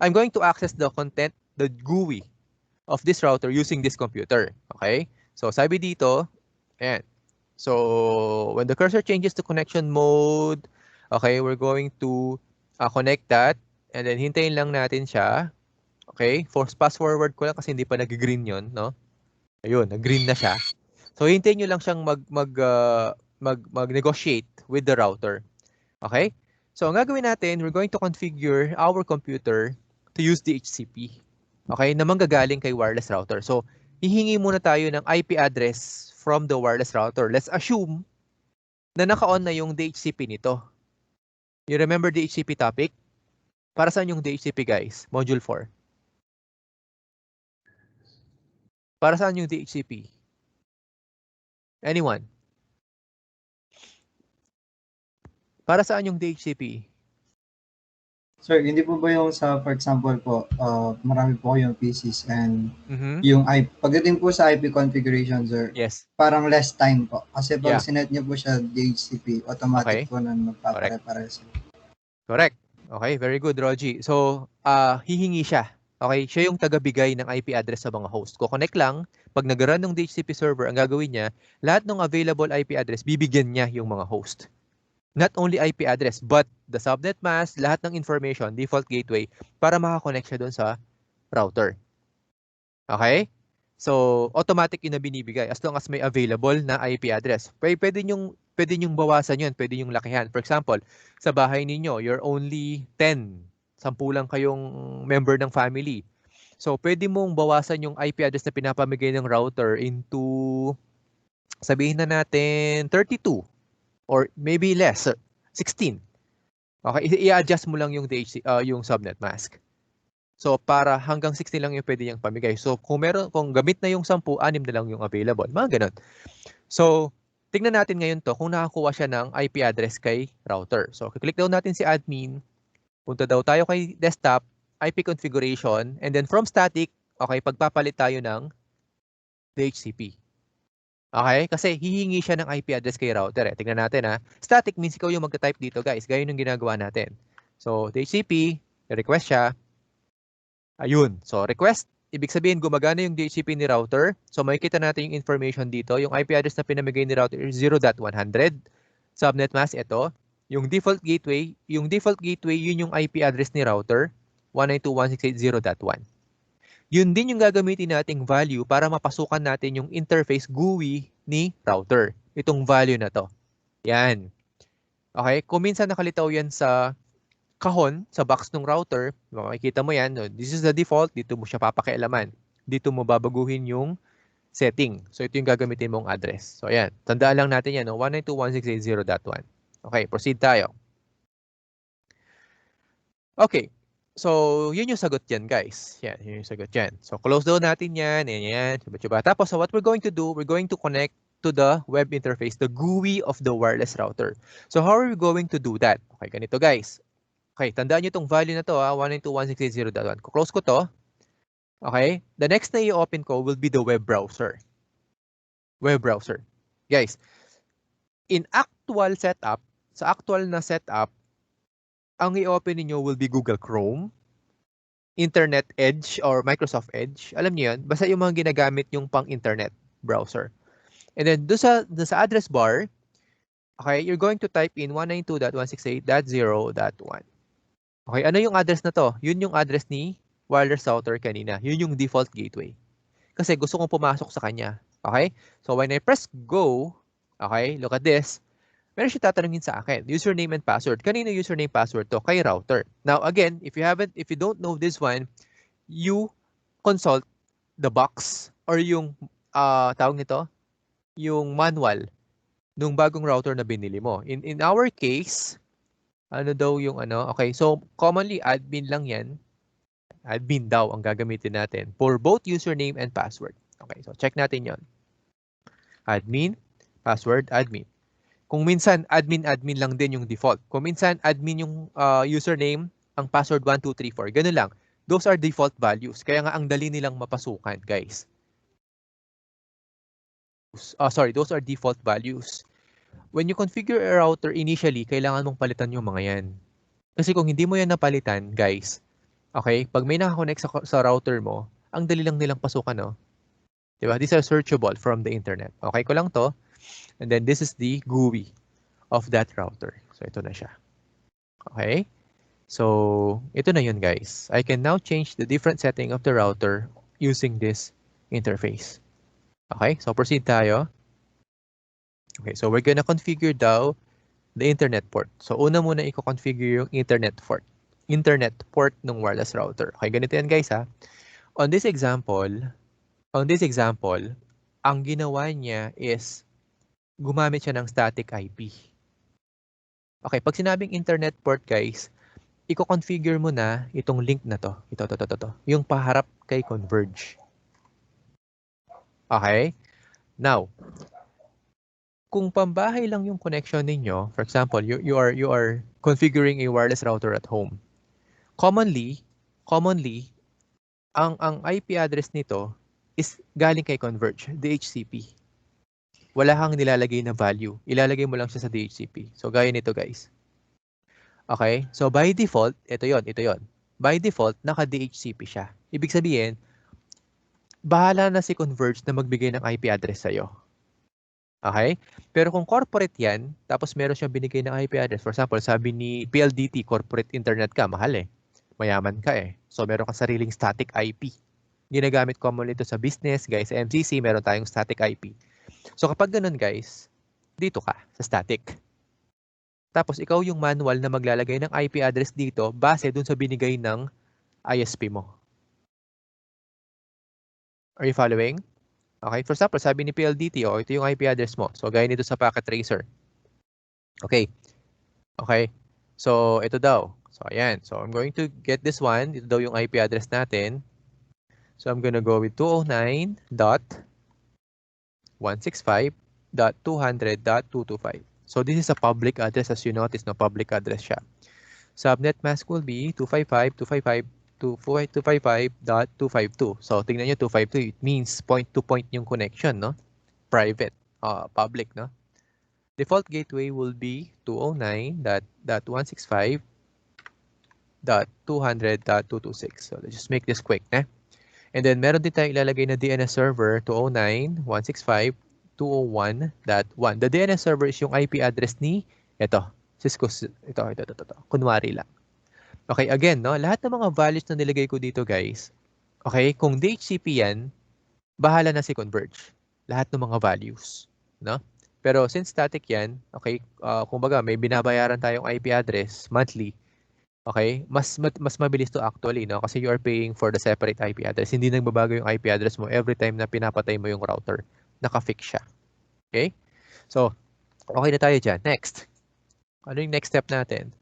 Speaker 1: I'm going to access the content, the GUI of this router using this computer. Okay, so sabi dito, ayan. So, when the cursor changes to connection mode, okay, we're going to connect that and then hintayin lang natin siya. Okay, fast forward ko lang kasi hindi pa nag-green yon, no? Ayun, nag-green na siya. So, hintayin nyo lang siyang mag-negotiate with the router. Okay? So, ang gagawin natin, we're going to configure our computer to use DHCP. Okay? Na manggagaling kay wireless router. So, hihingi muna tayo ng IP address from the wireless router. Let's assume na naka-on na yung DHCP nito. You remember DHCP topic? Para saan yung DHCP, guys? Module 4. Para saan yung DHCP? Anyone? Para saan yung DHCP?
Speaker 2: Sir, hindi po ba yung sa, for example po, marami po yung PCs and
Speaker 1: Mhm.
Speaker 2: yung pagdating po sa IP configuration, sir,
Speaker 1: Yes.
Speaker 2: parang less time po. Kasi pag
Speaker 1: Yeah.
Speaker 2: sinet niyo po siya DHCP, automatic
Speaker 1: Okay.
Speaker 2: po na magpapare-pares.
Speaker 1: Correct. Okay, very good, Rogie. So, hihingi siya. Okay, siya yung tagabigay ng IP address sa mga host. Ko-connect lang, pag nag-run ng DHCP server, ang gagawin niya, lahat ng available IP address, bibigyan niya yung mga host. Not only IP address, but the subnet mask, lahat ng information, default gateway, para makakonect siya doon sa router. Okay? So, automatic yun na binibigay as long as may available na IP address. Pwede nyong bawasan yun, pwede nyong lakihan. For example, sa bahay ninyo, you're only 10. 10 lang kayong member ng family. So, pwede mong bawasan yung IP address na pinapamigay ng router into, sabihin na natin, 32 or maybe less, 16. Okay, i-adjust mo lang yung yung subnet mask. So para hanggang 16 lang yung pwede niyang pamigay. So kung gamit na yung 10, 6 na lang yung available. Mga ganun. So tingnan natin ngayon to kung nakakuha siya ng IP address kay router. So click daw natin si admin. Punta daw tayo kay desktop, IP configuration, and then from static, okay, pagpapalit tayo ng DHCP. Okay? Kasi hihingi siya ng IP address kay router. Tingnan natin ha. Static means ikaw yung magta-type dito guys. Gaya yung ginagawa natin. So DHCP, request siya. Ayun. So, request. Ibig sabihin, gumagana yung DHCP ni router. So, makikita natin yung information dito. Yung IP address na pinamigay ni router is 0.100. Subnet mask, ito. Yung default gateway, yun yung IP address ni router, 192.168.0.1. Yun din yung gagamitin nating value para mapasukan natin yung interface GUI ni router. Itong value na to. Yan. Okay? Kung minsan nakalitaw yan sa kahon sa box ng router, makikita mo yan, no? This is the default, dito mo siya papakialaman. Dito mo babaguhin yung setting. So ito yung gagamitin mong address. So ayan, tandaan lang natin yan, no? 192.168.0.1. Okay, proceed tayo. Okay, so yun yung sagot yan guys. Yan, yun yung sagot yan. So close down natin yan, yan. Tapos so what we're going to do, we're going to connect to the web interface, the GUI of the wireless router. So how are we going to do that? Okay, ganito guys. Okay, tandaan nyo itong value na to, 192.168.0.1. Close ko to. Okay, the next na i-open ko will be the web browser. Web browser. Guys, in actual setup, sa actual na setup, ang i-open niyo will be Google Chrome, Internet Edge or Microsoft Edge. Alam niyo yan, basta yung mga ginagamit yung pang-internet browser. And then doon sa address bar, okay, you're going to type in 192.168.0.1. Okay, ano yung address na to? Yun yung address ni wireless router kanina. Yun yung default gateway. Kasi gusto kong pumasok sa kanya. Okay? So when I press go, okay, look at this. Meron siya tatanungin sa akin, username and password. Kanino username password to? Kay router. Now again, if you don't know this one, you consult the box or yung tawag nito, yung manual nung bagong router na binili mo. In our case, ano daw yung ano? Okay, so commonly admin lang yan. Admin daw ang gagamitin natin for both username and password. Okay, so check natin yon. Admin, password, admin. Kung minsan admin lang din yung default. Kung minsan admin yung username, ang password 1234. Ganun lang. Those are default values. Kaya nga ang dali nilang mapasukan, guys. Sorry, those are default values. When you configure a router initially, kailangan mong palitan yung mga yan. Kasi kung hindi mo yan napalitan, guys, okay, pag may nakakonect sa router mo, ang dali lang nilang pasukan, no? Diba? These are searchable from the internet. Okay ko lang to. And then this is the GUI of that router. So ito na siya. Okay? So ito na yun guys. I can now change the different setting of the router using this interface. Okay? So proceed tayo. Okay, so we're gonna configure daw the internet port. So una muna i-configure yung internet port ng wireless router. Okay, ganito yan guys ha. On this example, ang ginawa niya is gumamit siya ng static IP. Okay, pag sinabing internet port guys, i-configure mo na itong link na to. Ito. Yung paharap kay Converge. Okay? Now, kung pambahay lang yung connection ninyo, for example, you are configuring a wireless router at home. Commonly, ang IP address nito is galing kay Converge, DHCP. Wala kang nilalagay na value. Ilalagay mo lang siya sa DHCP. So, gaya nito, guys. Okay? So, by default, ito yon. By default, naka-DHCP siya. Ibig sabihin, bahala na si Converge na magbigay ng IP address sa'yo. Okay? Pero kung corporate yan, tapos meron siyang binigay ng IP address, for example, sabi ni PLDT, corporate internet ka, mahal eh. Mayaman ka eh. So, meron ka sariling static IP. Ginagamit commonly ito sa business, guys. Sa MCC, meron tayong static IP. So, kapag ganun, guys, dito ka sa static. Tapos, ikaw yung manual na maglalagay ng IP address dito base dun sa binigay ng ISP mo. Are you following? Okay, for example, sabi ni PLDT, ito yung IP address mo. So, gaya nito sa packet tracer. Okay. Okay. So, ito daw. So, ayan. So, I'm going to get this one. Ito daw yung IP address natin. So, I'm gonna go with 209.165.200.225. So, this is a public address. As you notice, no, public address siya. Subnet mask will be 255.255.252. So, tingnan nyo, 252. It means point-to-point yung connection, no? Private, public, no? Default gateway will be 209.165.200.226. So, let's just make this quick, ne? And then, meron din tayong ilalagay na DNS server 209.165.201.1. The DNS server is yung IP address ni, ito, Cisco, ito. Kunwari lang. Okay, again, no? Lahat ng mga values na nilagay ko dito, guys, okay, kung DHCP yan, bahala na si Converge. Lahat ng mga values, no? Pero since static yan, okay, kumbaga may binabayaran tayong IP address monthly, okay, mas mabilis to actually, no? Kasi you are paying for the separate IP address. Hindi nagbabago yung IP address mo every time na pinapatay mo yung router. Naka-fix siya. Okay? So, okay na tayo dyan. Next. Ano yung next step natin?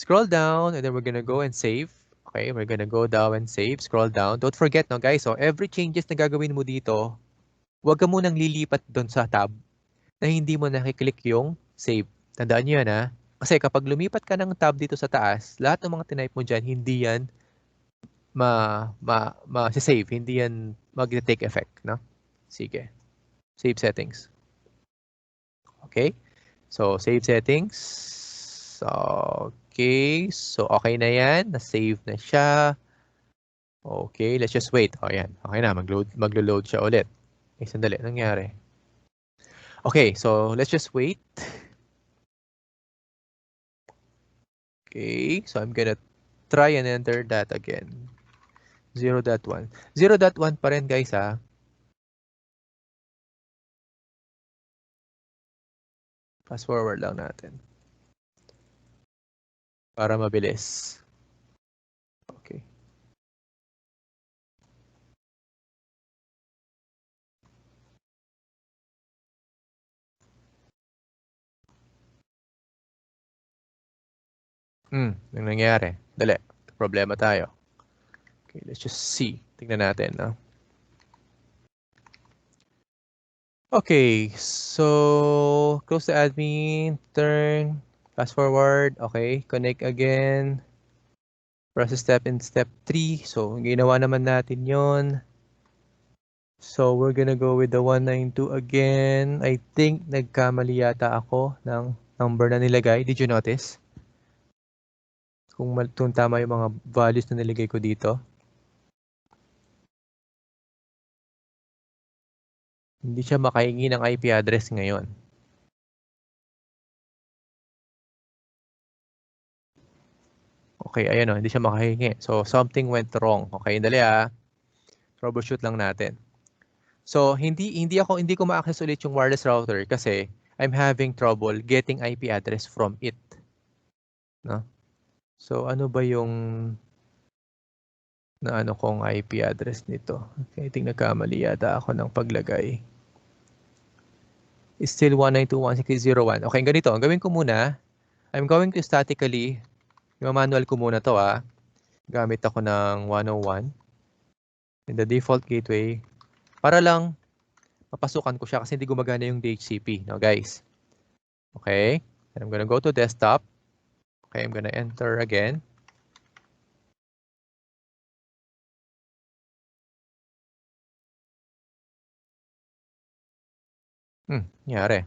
Speaker 1: Scroll down and then we're gonna go and save. Okay, we're gonna go down and save. Scroll down. Don't forget, no, guys, so every changes na gagawin mo dito, huwag ka munang lilipat doon sa tab na hindi mo nakiklik yung save. Tandaan nyo yan, ha? Kasi kapag lumipat ka ng tab dito sa taas, lahat ng mga tinype mo dyan, hindi yan ma-save. Hindi yan mag-take effect, no? Sige. Save settings. Okay? So, save settings. Okay. So, okay na yan. Na-save na siya. Okay. Let's just wait. O, yan. Okay na. Maglo-load siya ulit. Okay, sandali. Nangyari. Okay. So, let's just wait. Okay. So, I'm gonna try and enter that again. 0.1. 0.1 pa rin, guys, ha? Fast forward lang natin. Para mabilis. Okay. Yung nangyari. Dali. Problema tayo. Okay, let's just see. Tingnan natin, no? Okay, so close the admin, turn, fast forward, okay, connect again, process step in step 3. So, ginawa naman natin yon. So, we're gonna go with the 192 again. I think nagkamali yata ako ng number na nilagay. Did you notice? Kung tama yung mga values na nilagay ko dito. Hindi siya makahingi ng IP address ngayon. Okay, ayan o, hindi siya makahingi. So, something went wrong. Okay, dali troubleshoot lang natin. So, hindi ko ma-access ulit yung wireless router kasi I'm having trouble getting IP address from it. No? So, ano ba yung na ano kong IP address nito? Okay, I think nagkamali yata ako ng paglagay. It's still 192.168.0.1. Okay, ganito. Ang gawin ko muna, I'm going to statically, manual ko muna to Gamit ako ng 101 in the default gateway para lang papasukan ko siya kasi hindi gumagana yung DHCP, no guys? Okay, and I'm gonna go to desktop. Okay, I'm gonna enter again. Nangyari.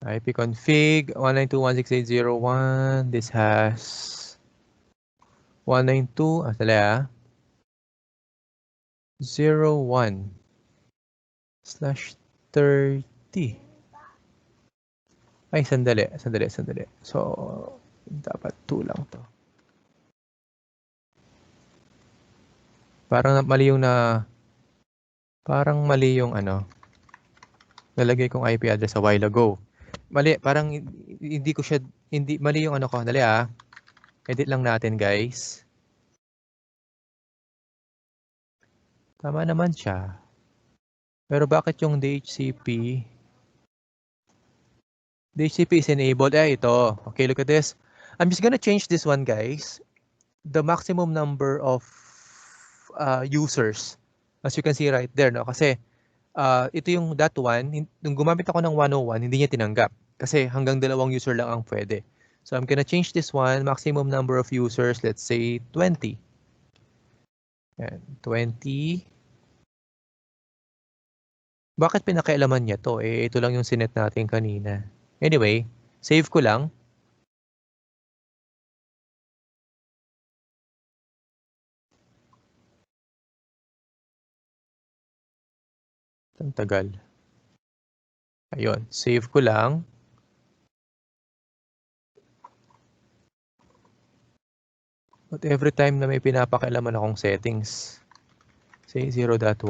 Speaker 1: ipconfig 192.168.0.1. This has 192, sandali 01/30. Ay, sandali. So, dapat 2 lang to. Parang mali yung ano, nalagay kong IP address a while ago. Mali, parang hindi ko siya, mali yung ano ko. Dali edit lang natin guys. Tama naman siya. Pero bakit yung DHCP is enabled? Ito. Okay, look at this. I'm just gonna change this one guys. The maximum number of users. As you can see right there, no? Kasi ito yung that one, nung gumamit ako ng 101, hindi niya tinanggap. Kasi hanggang 2 user lang ang pwede. So I'm gonna change this one, maximum number of users, let's say 20. Yan, 20. Bakit pinakialaman niya to? Ito lang yung sinet natin kanina. Anyway, save ko lang. Ang tagal. Ayun, save ko lang. But every time na may pinapakialaman akong settings, say 0.1.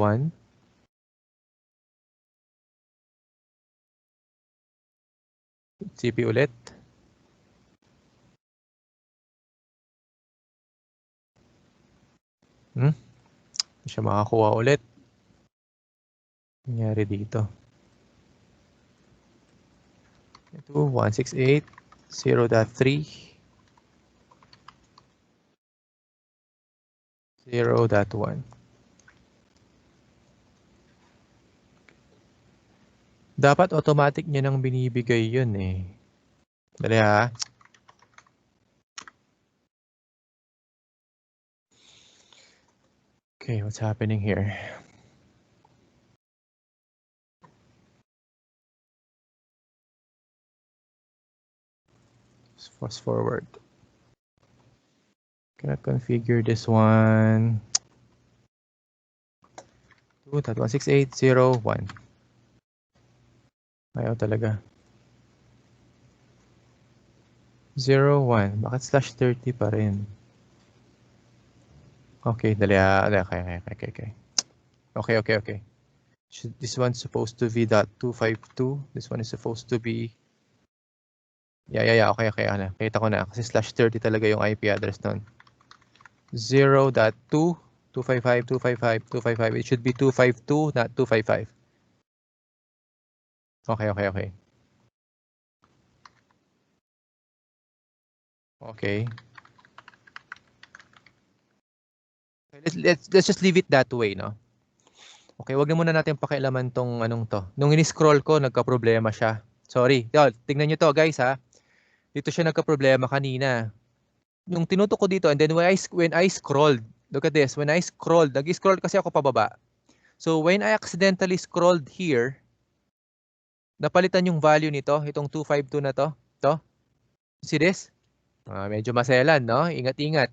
Speaker 1: CP ulit. Hindi siya makakuha ulit. Nangyari dito. Ito, 168, 0.3, 0.1. Dapat automatic niya nang binibigay yun eh. Dali Okay, what's happening here? Let's fast forward. Cannot configure this one. 2.168.0.1. Ayaw talaga. 0.1. Bakit /30 pa rin? Okay, dali Okay. This one's supposed to be .252. This one is supposed to be... Yeah. Okay. Kita ko na. Kasi /30 talaga yung IP address nun. 0.2, 255, 255, 255. It should be 252, not 255. Okay. Okay. Let's just leave it that way, no? Okay, wag na muna natin pakialaman tong anong to. Nung ini-scroll ko, nagka-problema siya. Sorry. Tingnan nyo to, guys, ha. Dito siya nagka-problema kanina. Nung tinutok ko dito, and then when I scrolled, look at this. When I scrolled, nag-scroll kasi ako pababa. So, when I accidentally scrolled here, napalitan yung value nito, itong 252 na to. See this? Medyo maselan, no? Ingat-ingat.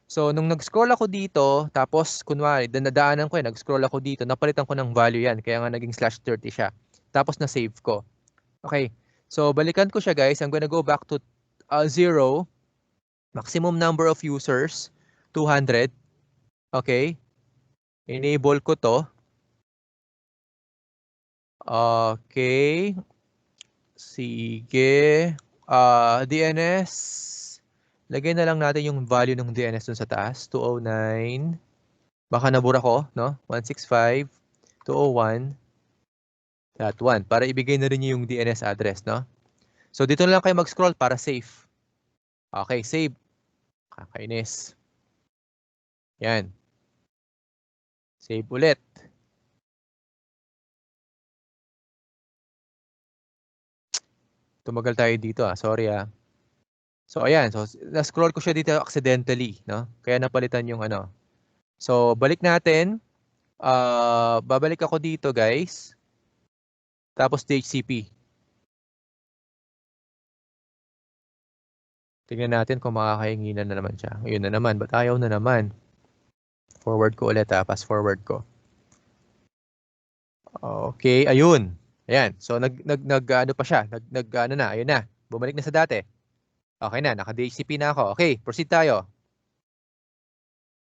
Speaker 1: So, nung nag-scroll ako dito, tapos, kunwari, nadaanan ko nag-scroll ako dito, napalitan ko ng value yan. Kaya nga naging /30 siya. Tapos, na-save ko. Okay. So, balikan ko siya, guys. I'm gonna go back to 0. Maximum number of users, 200. Okay. Enable ko to. Okay. Sige. DNS. Lagay na lang natin yung value ng DNS dun sa taas. 209. Baka nabura ko, no? 165, 201.1. Para ibigay na rin niyo yung DNS address, no? So, dito na lang kayo mag-scroll para safe. Okay, save. Kakainis. Yan. Save ulit. Tumagal tayo dito sorry So ayan, so na-scroll ko siya dito accidentally, no? Kaya napalitan yung ano. So balik natin. Babalik ako dito, guys. Tapos DHCP. Tingnan natin kung makakahinginan na naman siya. Ayun na naman, ba't ayaw na naman? Forward ko ulit fast forward ko. Okay, ayun. Ayan, so ano pa siya, ano na, ayun na. Bumalik na sa dati. Okay na, naka-DHCP na ako. Okay, proceed tayo.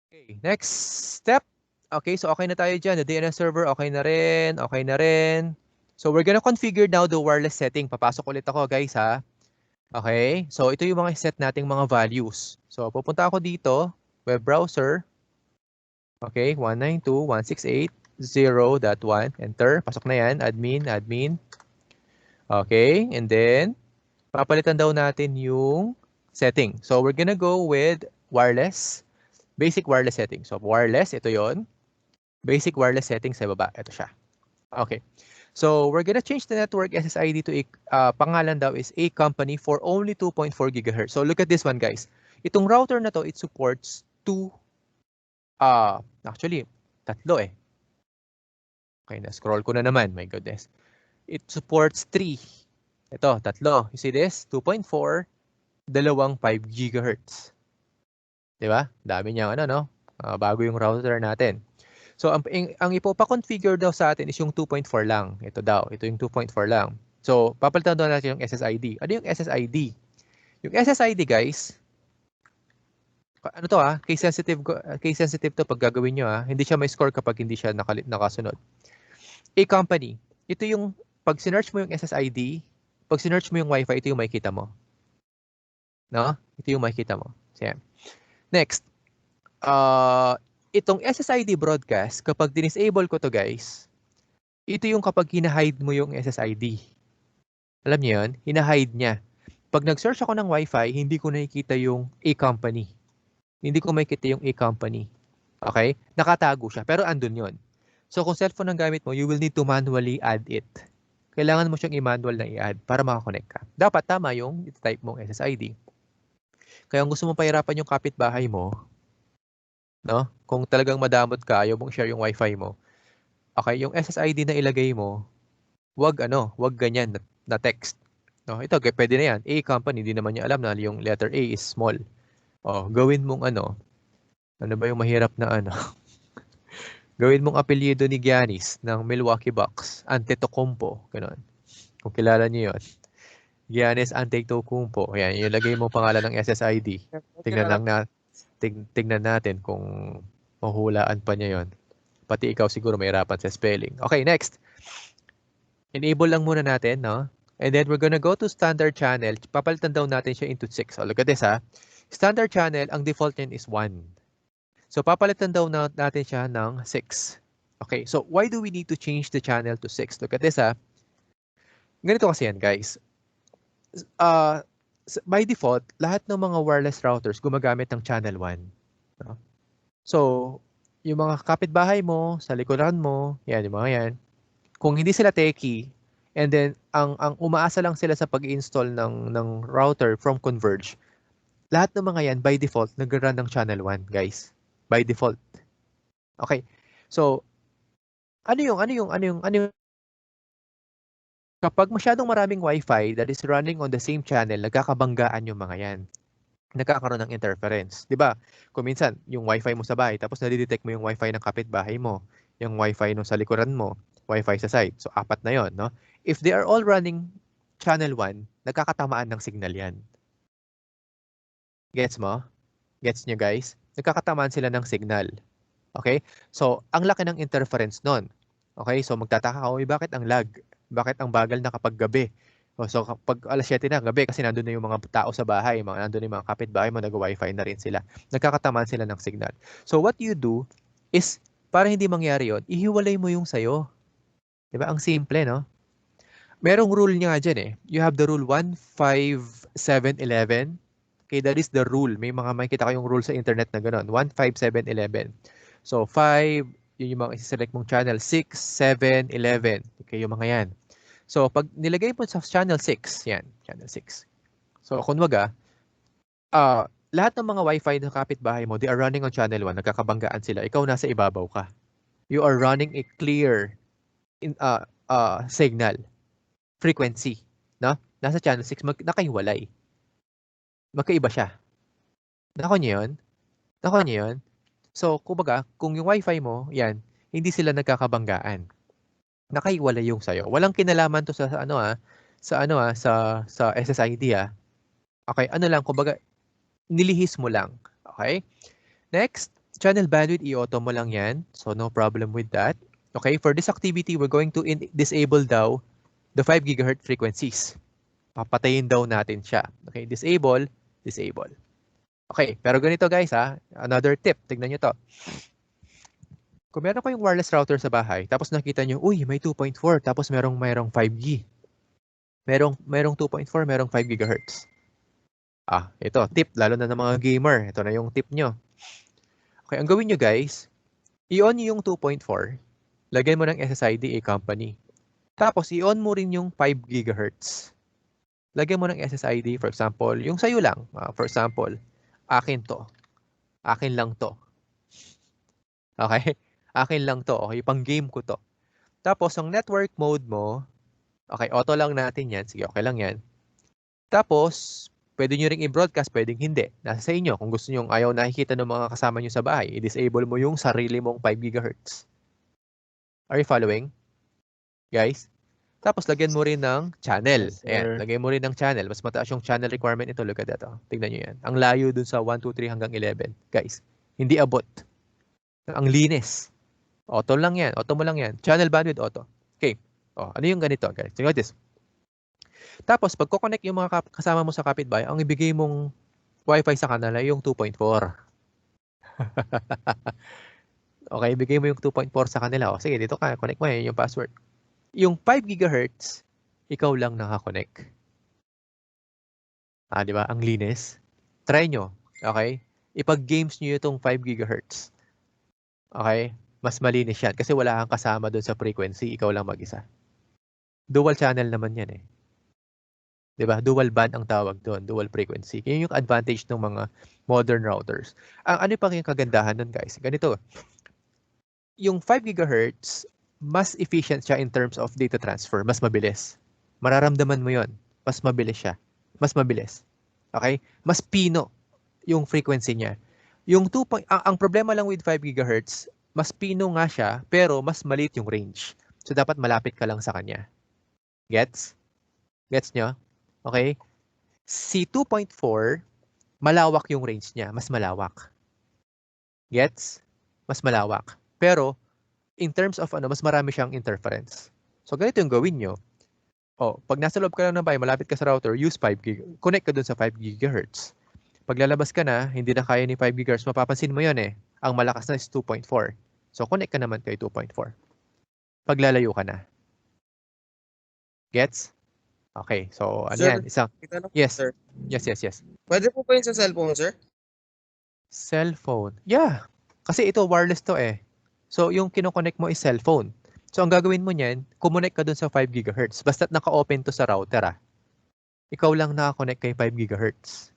Speaker 1: Okay, next step. Okay, so okay na tayo dyan. The DNS server, okay na rin. Okay na rin. So we're gonna configure now the wireless setting. Papasok ulit ako, guys, ha. Okay, so ito yung mga set nating mga values. So pupunta ako dito, web browser. Okay, 192.168.0.1. Enter. Pasok na yan. Admin. Okay, and then papalitan daw natin yung setting. So we're gonna go with wireless. Basic wireless setting. So wireless, ito yon. Basic wireless settings sa baba. Ito siya. Okay. So we're gonna change the network SSID to pangalan daw is a company for only 2.4 GHz. So look at this one, guys. Itong router na to, it supports actually, tatlo Okay, na-scroll ko na naman. My goodness. It supports 3. Ito, tatlo. You see this? 2.4, dalawang 5 GHz. Diba? Dami niyang no? Bago yung router natin. So, ang ipopa-configure daw sa atin is yung 2.4 lang. Ito daw. Ito yung 2.4 lang. So, papalitan daw natin yung SSID. Ano yung SSID? Yung SSID, guys, ano to case sensitive to pag gagawin nyo Hindi siya may score kapag hindi siya nakasunod. A company. Ito yung, pag sinearch mo yung SSID, pag sinearch mo yung Wi-Fi, ito yung makikita mo. No? Ito yung makikita mo. So, yan. Next. Itong SSID broadcast, kapag disable ko to, guys, ito yung kapag hina-hide mo yung SSID. Alam niyo yun? Hina-hide niya. Pag nag-search ako ng Wi-Fi, hindi ko nakikita yung A company. Hindi ko makikita yung A company. Okay? Nakatago siya, pero andun yon. So kung cellphone ang gamit mo, you will need to manually add it. Kailangan mo siyang i-manual na i-add para makakonect ka. Dapat tama yung type mong SSID. Kaya kung gusto mo pahirapan yung kapitbahay mo, no? Kung talagang madamot ka, ayaw mong share yung Wi-Fi mo, okay, yung SSID na ilagay mo, wag ganyan na text. No, ito pwede na yan. A company, hindi naman niya alam na yung letter A is small. Gawin mong ano ba yung mahirap na Gawin mong apelyido ni Giannis ng Milwaukee Bucks, Antetokounmpo, gano'n. Kung kilala niyo 'yon. Giannis Antetokounmpo. Ayan, ilagay mo pangalan ng SSID. Tingnan natin kung mahulaan pa niya 'yon. Pati ikaw siguro mahirapan sa spelling. Okay, next. Enable lang muna natin, no? And then we're gonna go to standard channel. Papalitan daw natin siya into 6. So look at this, Standard channel, ang default niyan is 1. So papalitan daw natin siya ng 6. Okay, so why do we need to change the channel to 6? Look at this, Ganito kasi yan, guys. By default, lahat ng mga wireless routers gumagamit ng channel 1. No? So, yung mga kapitbahay mo, sa likuran mo, yan, yung mga yan, kung hindi sila techie, and then ang umaasa lang sila sa pag-install ng router from Converge, lahat ng mga yan by default nag-run ng channel 1, guys. By default. Okay. So ano yung kapag masyadong maraming Wi-Fi that is running on the same channel, nagkakabanggaan yung mga yan. Nagkakaroon ng interference, 'di ba? Kung minsan yung Wi-Fi mo sa bahay tapos nadidetect mo yung Wi-Fi ng kapitbahay mo, yung Wi-Fi nung sa likuran mo, Wi-Fi sa side. So 4 na 'yon, no? If they are all running channel 1, nagkakatamaan ng signal 'yan. Gets mo? Gets nyo, guys? Nagkakatamaan sila ng signal. Okay? So, ang laki ng interference nun. Okay? So, magtataka ka, bakit ang lag? Bakit ang bagal na kapag gabi? So, kapag alas 7 na gabi, kasi nandun na yung mga tao sa bahay, nandun yung mga kapitbahay mo, nag-wifi na rin sila. Nagkakatamaan sila ng signal. So, what you do is, para hindi mangyari yon, ihiwalay mo yung sayo. Diba? Ang simple, no? Merong rule nga dyan You have the rule 15711. Okay, that is the rule. May mga makikita kayong rule sa internet na gano'n. 1, 5, 7, 11. So 5, yun yung mga isi-select mong channel. 6, 7, 11. Okay, yung mga yan. So pag nilagay mo sa channel 6, yan, channel 6. So kunwaga, lahat ng mga wifi na kapitbahay mo, they are running on channel 1, nagkakabanggaan sila. Ikaw nasa ibabaw ka. You are running a clear signal, frequency. No? Nasa channel 6, nakahiwalay. Magkaiba siya. Nako niyo yun? Nako niyo yun? So, kumbaga, kung yung wifi mo, yan, hindi sila nagkakabanggaan. Nakahiwalay yung sayo. Walang kinalaman to sa sa SSID ah. Okay, ano lang, kumbaga, nilihis mo lang. Okay? Next, channel bandwidth, i-auto mo lang yan. So, no problem with that. Okay, for this activity, we're going to disable daw the 5 GHz frequencies. Papatayin daw natin siya. Okay, disable, disable. Okay, pero ganito guys ha, another tip, tignan nyo to. Kung meron kayong wireless router sa bahay, tapos nakita nyo, uy, may 2.4, tapos merong 5G. Merong 2.4, merong 5 GHz. Ito, tip, lalo na ng mga gamer. Ito na yung tip nyo. Okay, ang gawin nyo guys, i-on nyo yung 2.4, lagyan mo ng SSID a company. Tapos i-on mo rin yung 5 GHz. Lagyan mo ng SSID, for example, yung sayo lang. For example, akin to. Akin lang to. Okay? Akin lang to. Okay, pang game ko to. Tapos, ang network mode mo, okay, auto lang natin yan. Sige, okay lang yan. Tapos, pwede nyo ring i-broadcast, pwedeng hindi. Nasa sa inyo. Kung gusto nyo ayaw nakikita ng mga kasama nyo sa bahay, i-disable mo yung sarili mong 5 GHz. Are you following? Guys? Tapos, lagyan mo rin ng channel.
Speaker 3: Yes,
Speaker 1: Ayan, lagyan mo rin ng channel. Mas mataas yung channel requirement ito. Look at that. Tignan nyo yan. Ang layo dun sa 1, 2, 3 hanggang 11. Guys, hindi abot. Ang linis. Auto lang yan. Auto mo lang yan. Channel bandwidth, auto. Okay. Ano yung ganito, guys? Check out this. Tapos, pag kukonect yung mga kasama mo sa kapitbahay, ang ibigay mong wifi sa kanila yung 2.4. Okay, ibigay mo yung 2.4 sa kanila. Sige, dito ka. Connect mo yung password. Yung 5 GHz, ikaw lang nakakonect. Di ba? Ang linis. Try nyo. Okay? Ipag-games nyo itong 5 GHz. Okay? Mas malinis yan. Kasi wala kang kasama doon sa frequency. Ikaw lang mag-isa. Dual channel naman yan eh. Diba? Dual band ang tawag doon. Dual frequency. Yun yung advantage ng mga modern routers. Ano pa yung kagandahan nun guys? Ganito. Yung 5 GHz, mas efficient siya in terms of data transfer. Mas mabilis. Mararamdaman mo yon. Mas mabilis siya. Mas mabilis. Okay? Mas pino yung frequency niya. Yung ang problema lang with 5 GHz, mas pino nga siya, pero mas maliit yung range. So, dapat malapit ka lang sa kanya. Gets? Gets nyo? Okay? Si 2.4, malawak yung range niya. Mas malawak. Gets? Mas malawak. Pero, in terms of mas marami siyang interference. So, ganito yung gawin nyo. Pag nasa loob ka lang ng bahay, malapit ka sa router, use 5 GHz. Connect ka dun sa 5 GHz. Pag lalabas ka na, hindi na kaya ni 5 GHz, mapapansin mo yun eh. Ang malakas na is 2.4. So, connect ka naman kay 2.4. Pag lalayo ka na. Gets? Okay, so ano
Speaker 4: Sir,
Speaker 1: yan? Yes.
Speaker 4: Sir.
Speaker 1: Yes.
Speaker 4: Pwede po ba yun sa cellphone, sir?
Speaker 1: Cellphone. Yeah. Kasi ito wireless to eh. So, yung kinoconnect mo is cellphone. So, ang gagawin mo niyan, kumonect ka dun sa 5 GHz. Basta't naka-open to sa router Ikaw lang naka-connect kay 5 GHz.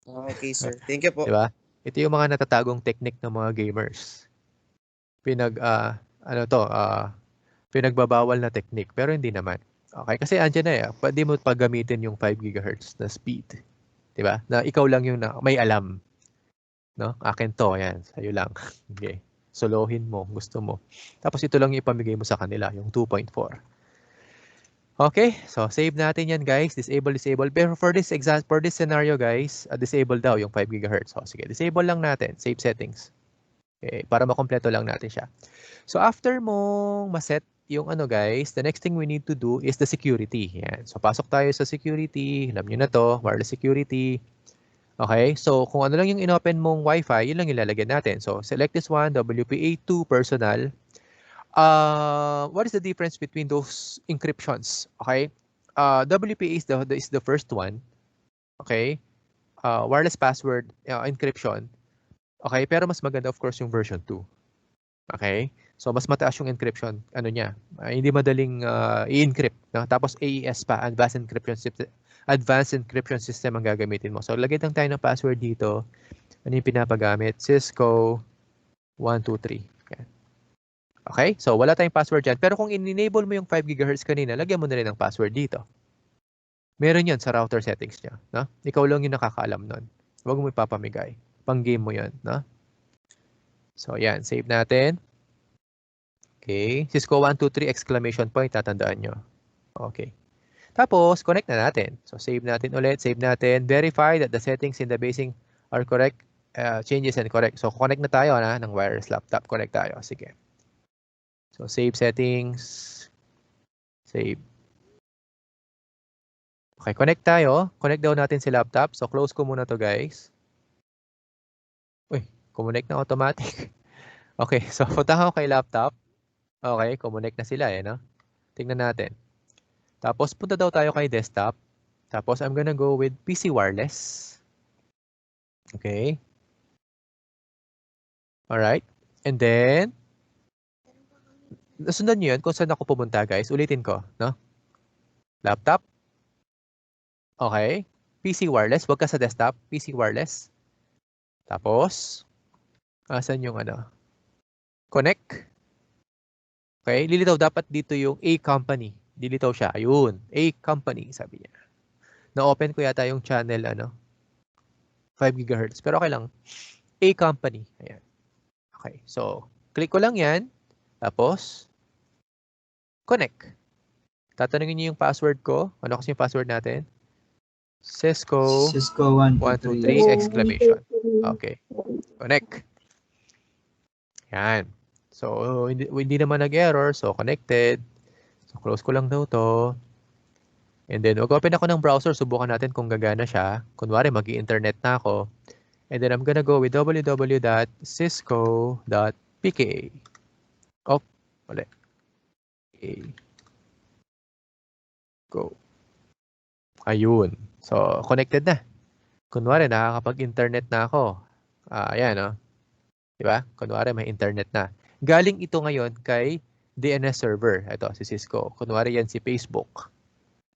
Speaker 4: Okay, sir. Thank you po.
Speaker 1: Diba? Ito yung mga natatagong technique ng mga gamers. Pinagbabawal na technique, pero hindi naman. Okay, kasi andyan na pwede mo paggamitin yung 5 GHz na speed. Diba? Na ikaw lang yung may alam. No? Akin to, ayan, sa'yo lang. Okay. Solohin mo, gusto mo. Tapos ito lang yung ipamigay mo sa kanila, yung 2.4. Okay, so save natin yan guys. Disable. Pero for this scenario guys, disable daw yung 5 GHz. So sige, disable lang natin. Save settings. Okay, para makompleto lang natin siya. So after mong maset yung guys, the next thing we need to do is the security. Yan. So pasok tayo sa security. Alam nyo na to, wireless security. Okay, so kung ano lang yung inopen mong Wi-Fi, yun lang ilalagyan natin. So select this one, WPA2 personal. What is the difference between those encryptions? Okay, WPA is the first one. Okay, wireless password encryption. Okay, pero mas maganda of course yung version 2. Okay? So mas mataas yung encryption, ano niya. Hindi madaling i-encrypt, no? Tapos AES pa, advanced encryption system ang gagamitin mo. So lagay lang tayo ng password dito. Ano yung pinapagamit? Cisco 123. Okay? So wala tayong password dyan. Pero kung in-enable mo yung 5 GHz kanina, lagyan mo na rin ng password dito. Meron yun sa router settings niya. No? Ikaw lang yung nakakaalam nun. Huwag mo ipapamigay. Pang-game mo yun. No? So yan, save natin. Okay, Cisco 123 exclamation point, tatandaan nyo. Okay. Tapos, connect na natin. So, save natin ulit, save natin. Verify that the settings in the basing are correct, changes and correct. So, connect na tayo ng wireless laptop. Connect tayo. Sige. So, save settings. Save. Okay, connect tayo. Connect daw natin si laptop. So, close ko muna to guys. Uy, connect na automatic. Okay, so punta ako kay laptop. Okay, connect na sila no? Tingnan natin. Tapos punta daw tayo kay desktop. Tapos I'm gonna go with PC wireless. Okay. Alright. And then, nasundan nyo yun kung saan ako pumunta guys. Ulitin ko, no? Laptop. Okay. PC wireless. Huwag ka sa desktop. PC wireless. Tapos, asan yung ano? Connect. Okay. Lilitaw dapat dito yung A company. Lilitaw siya. Ayun. A company, sabi niya. Na-open ko yata yung channel, 5 GHz. Pero okay lang. A company. Ayan. Okay. So, click ko lang yan. Tapos, connect. Tatanungin niyo yung password ko. Ano kasi yung password natin? Cisco 123 exclamation. Okay. Connect. Yan. So, hindi naman nag-error. So, connected. So, close ko lang daw to. And then, mag-open ako ng browser. Subukan natin kung gagana siya. Kunwari, mag-i-internet na ako. And then, I'm gonna go with www.cisco.pka. Oh, ulit. Go. Ayun. So, connected na. Kunwari, nakakapag-internet na ako. Ayan, no? Diba? Kunwari, may internet na. Galing ito ngayon kay DNS server. Ito, si Cisco. Kunwari, yan si Facebook.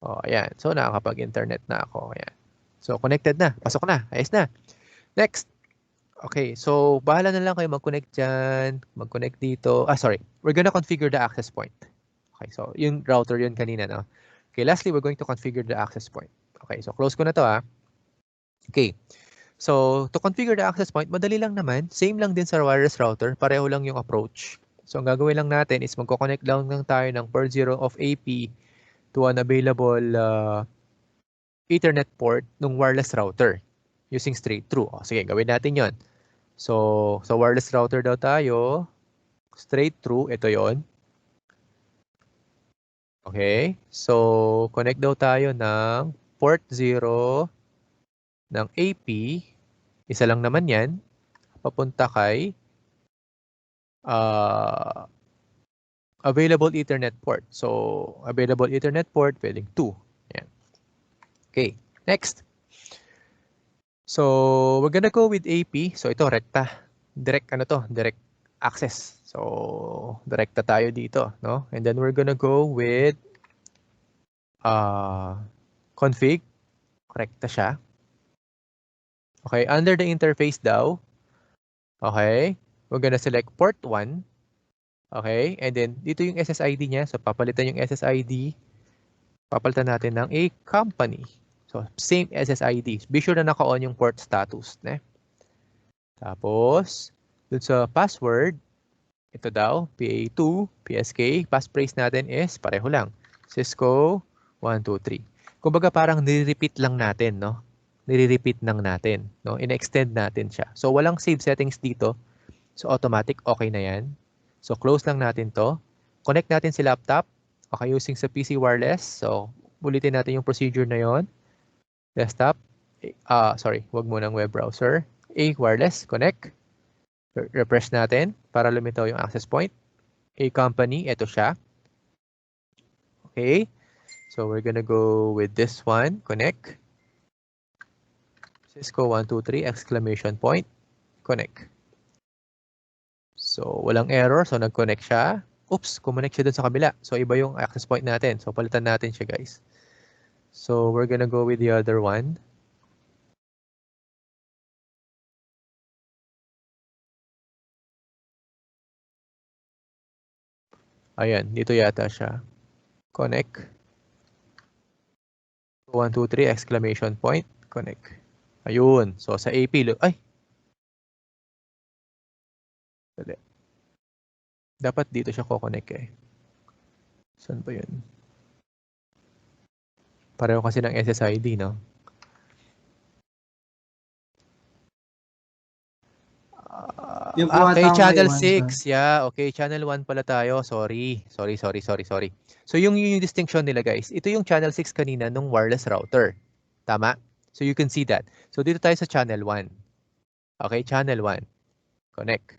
Speaker 1: Ayan. So, nakakapag-internet na ako. Ayan. So, connected na. Pasok na. Ayos na. Next. Okay. So, bahala na lang kayo mag-connect dyan. Mag-connect dito. Sorry. We're gonna configure the access point. Okay. So, yung router yun kanina, no? Okay. Lastly, we're going to configure the access point. Okay. So, close ko na to, Okay. So, to configure the access point, madali lang naman. Same lang din sa wireless router. Pareho lang yung approach. So, ang gagawin lang natin is magko-connect lang tayo ng port 0 of AP to an available Ethernet port ng wireless router using straight through. Sige, gawin natin yon. So, sa wireless router daw tayo, straight through, ito yon. Okay. So, connect daw tayo ng port 0 ng AP. Isa lang naman yan. Papunta kay available Ethernet port. So, available Ethernet port, pwedeng 2. Yan. Okay, next. So, we're gonna go with AP. So, ito, rekta. Direct access. So, direkta tayo dito, no? And then we're gonna go with config. Rekta siya. Okay, under the interface daw. Okay, we're gonna select port 1. Okay, and then dito yung SSID niya. So, papalitan yung SSID. Papalitan natin ng a company. So, same SSID. Be sure na naka-on yung port status. Tapos, dun sa password, ito daw, PA2, PSK. Passphrase natin is pareho lang. Cisco 123. Kumbaga parang nire-repeat lang natin, no? Nire-repeat lang natin, no? In-extend natin siya. So, walang save settings dito. So, automatic, okay na yan. So, close lang natin to. Connect natin si laptop. Okay, using sa PC wireless. So, ulitin natin yung procedure na yon. Desktop. Sorry, wag mo ng web browser. A wireless, connect. Refresh natin para lumitaw yung access point. A company, ito siya. Okay. So, we're gonna go with this one. Connect. Cisco 123 exclamation point, connect. So, walang error. So, nag-connect siya. Oops, kumonect siya dun sa kabila. So, iba yung access point natin. So, palitan natin siya, guys. So, we're gonna go with the other one. Ayan, dito yata siya. Connect. 1, 2, 3, exclamation point, connect. Ayun. So, sa AP, ay! Dali. Dapat dito siya ko-connect eh. Saan ba yun? Pareho kasi ng SSID, no? Okay, channel 6. Yeah, okay, channel 1 pala tayo. Sorry. So, yung distinction nila, guys. Ito yung channel 6 kanina nung wireless router. Tama? So, you can see that. So, dito tayo sa channel 1. Okay, channel 1. Connect.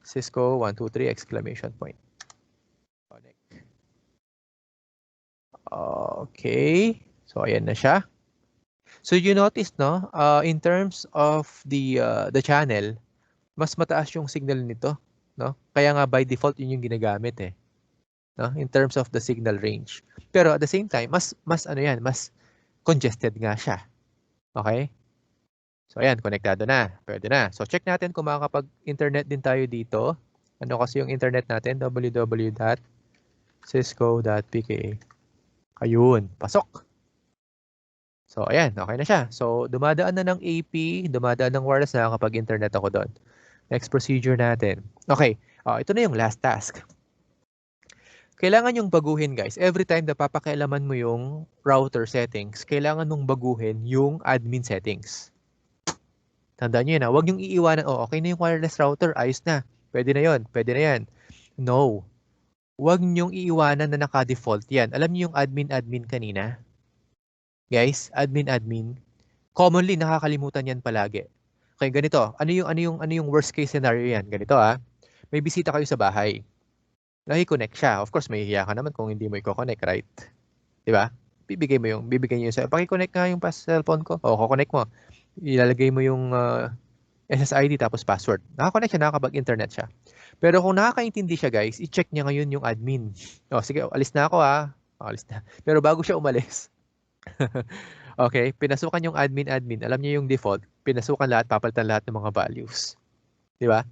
Speaker 1: Cisco 1, 2, 3, exclamation point. Connect. Okay. So, ayan na siya. So, you notice, no? In terms of the channel, mas mataas yung signal nito, no? Kaya nga by default yun yung ginagamit eh, no? In terms of the signal range. Pero at the same time, mas ano yan, mas congested nga siya. Okay? So ayan, konektado na. Pwede na. So check natin kung makakapag-internet din tayo dito. Ano kasi yung internet natin? www.cisco.pka. Ayun, pasok. So ayan, okay na siya. So dumadaan na ng AP, dumadaan ng wireless, nakakapag-internet ako doon. Next procedure natin. Okay, ito na yung last task. Kailangan yung baguhin, guys. Every time na papakialaman mo yung router settings, kailangan mong baguhin yung admin settings. Tandaan nyo yun, ha? Huwag yung iiwanan, okay na yung wireless router, ayos na. Pwede na yun, pwede na yan. No. Huwag nyong iiwanan na naka-default yan. Alam niyo yung admin kanina? Guys, admin. Commonly, nakakalimutan yan palagi. Okay, ganito. Ano yung worst case scenario yan? Ganito may bisita kayo sa bahay. Naki-connect siya. Of course, may hiya ka naman kung hindi mo i-connect, right? 'Di ba? Bibigay niyo sa paki-connect nga yung cellphone ko. Ko-connect mo. Ilalagay mo yung SSID tapos password. Naka-connect siya, nakakapag-internet siya. Pero kung nakakaintindi siya, guys, i-check niya ngayon yung admin. Sige, alis na ako alis na. Pero bago siya umalis. Okay, pinasukan yung admin. Alam niyo yung default. Pinasukan lahat, papalitan lahat ng mga values. 'Di ba?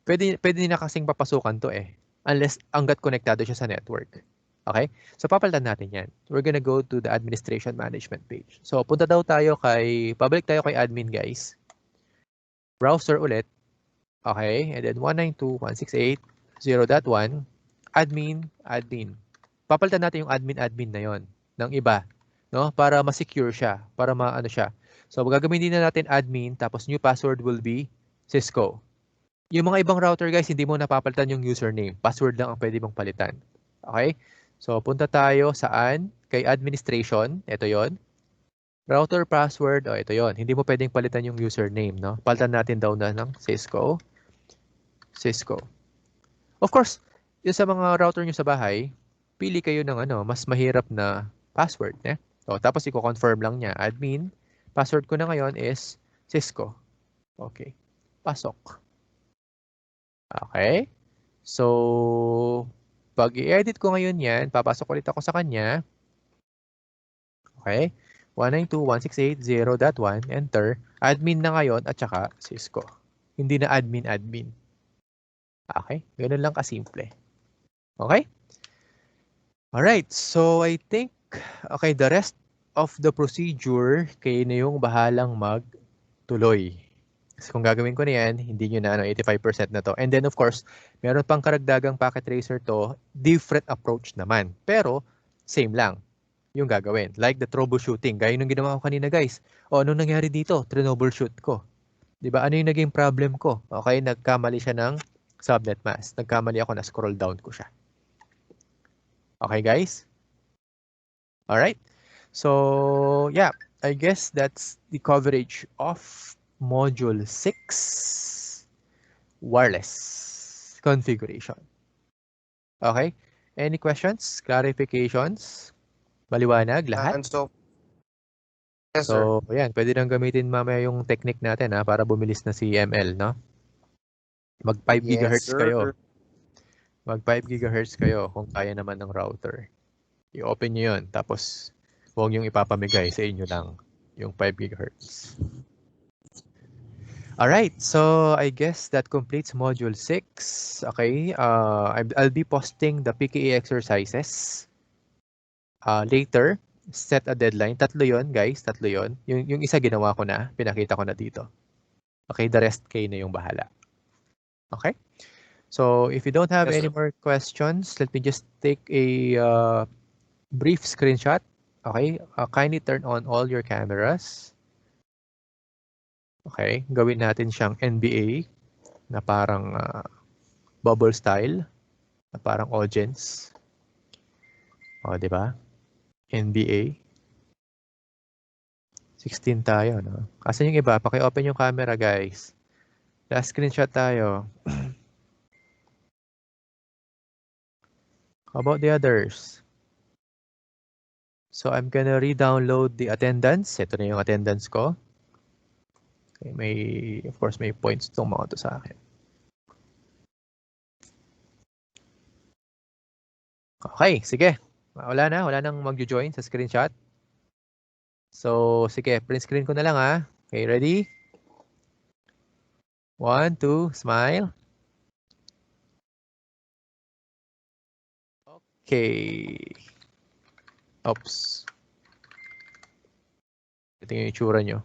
Speaker 1: Pwede na kasing papasukan to eh. Unless hanggat konektado siya sa network. Okay? So, papalitan natin yan. We're gonna go to the administration management page. So, punta daw tayo pabalik tayo kay admin, guys. Browser ulit. Okay? And then 192.168.0.1. Admin. Papalitan natin yung admin na yon ng iba. No? Para ma-secure siya. Para ma-ano siya. So, gagamitin na natin admin, tapos new password will be Cisco. Yung mga ibang router, guys, hindi mo napapalitan yung username. Password lang ang pwede mong palitan. Okay? So, punta tayo saan? Kay administration. Ito yon. Router password. Ito yon. Hindi mo pwedeng palitan yung username, no? Palitan natin daw na ng Cisco. Of course, yung sa mga router nyo sa bahay, pili kayo ng mas mahirap na password. Tapos, i-confirm lang niya. Admin. Password ko na ngayon is Cisco. Okay. Pasok. Okay. So, pag i-edit ko ngayon yan, papasok ulit ako sa kanya. Okay. 192.168.0.1, enter. Admin na ngayon at saka Cisco. Hindi na admin. Okay. Ganun lang kasimple. Okay. Alright. So, I think, okay, the rest of the procedure, kayo na yung bahalang magtuloy. Kasi kung gagawin ko na yan, hindi nyo na 85% na to. And then of course, meron pang karagdagang packet tracer to, different approach naman. Pero, same lang yung gagawin. Like the troubleshooting. Gaya nung ginawa ko kanina, guys. Anong nangyari dito? Troubleshoot ko. Diba? Ano yung naging problem ko? Okay, nagkamali siya ng subnet mask. Nagkamali ako, na-scroll down ko siya. Okay, guys? Alright. So, yeah. I guess that's the coverage of Module 6, wireless configuration. Okay? Any questions? Clarifications? Maliwanag lahat?
Speaker 4: Yes, sir.
Speaker 1: So, ayan, pwede nang gamitin mamaya yung technique natin para bumilis na si ML, no? Mag 5
Speaker 4: Yes,
Speaker 1: gigahertz
Speaker 4: sir.
Speaker 1: kayo. Mag 5 gigahertz kayo kung kaya naman ng router. I-open nyo yun, tapos huwag yung ipapamigay sa inyo lang yung 5 gigahertz. Alright, so I guess that completes module 6. Okay, I'll be posting the PKE exercises later. Set a deadline. Tatlo yon, guys. Tatlo yon. Yung isa ginawa ko na. Pinakita ko na dito. Okay, the rest kayo na yung bahala. Okay? So if you don't have
Speaker 4: Yes,
Speaker 1: any
Speaker 4: sir.
Speaker 1: more questions, let me just take a brief screenshot. Okay? Kindly turn on all your cameras. Okay? Gawin natin siyang NBA na parang bubble style, na parang audience. O, di ba? NBA. 16 tayo, no? Asan yung iba? Paki-open yung camera, guys. Last screenshot tayo. How about the others? So, I'm gonna re-download the attendance. Ito na yung attendance ko. Okay, of course, may points itong mga to sa akin. Okay, sige. Wala nang mag-join sa screenshot. So, sige, print screen ko na lang Okay, ready? 1, 2, smile. Okay. Oops. Ito yung itsura nyo.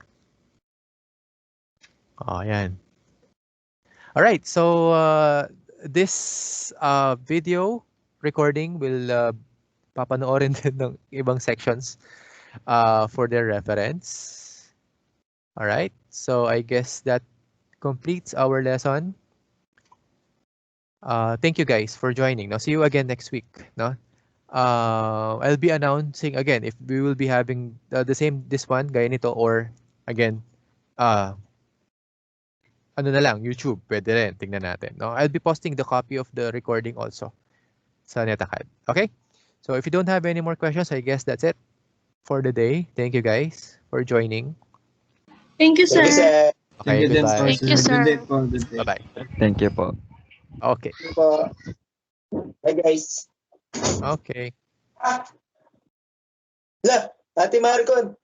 Speaker 1: Ayan. Alright, so this video recording will papanoorin din ng ibang sections for their reference. Alright, so I guess that completes our lesson. Thank you guys for joining. Now, see you again next week. No? I'll be announcing again if we will be having the same this one, gaya nito, or again, ano na lang, YouTube, pwede rin, tingnan natin. No? I'll be posting the copy of the recording also sa Netacad. Okay? So if you don't have any more questions, I guess that's it for the day. Thank you guys for joining.
Speaker 5: Thank you, sir.
Speaker 2: Thank
Speaker 1: Okay,
Speaker 2: you din po,
Speaker 1: goodbye.
Speaker 5: Thank you,
Speaker 2: sir.
Speaker 5: sir.
Speaker 2: Good day po. Good day.
Speaker 1: Bye-bye.
Speaker 6: Thank you po.
Speaker 1: Okay.
Speaker 7: Bye guys.
Speaker 1: Okay.
Speaker 7: La, Ate Marcon.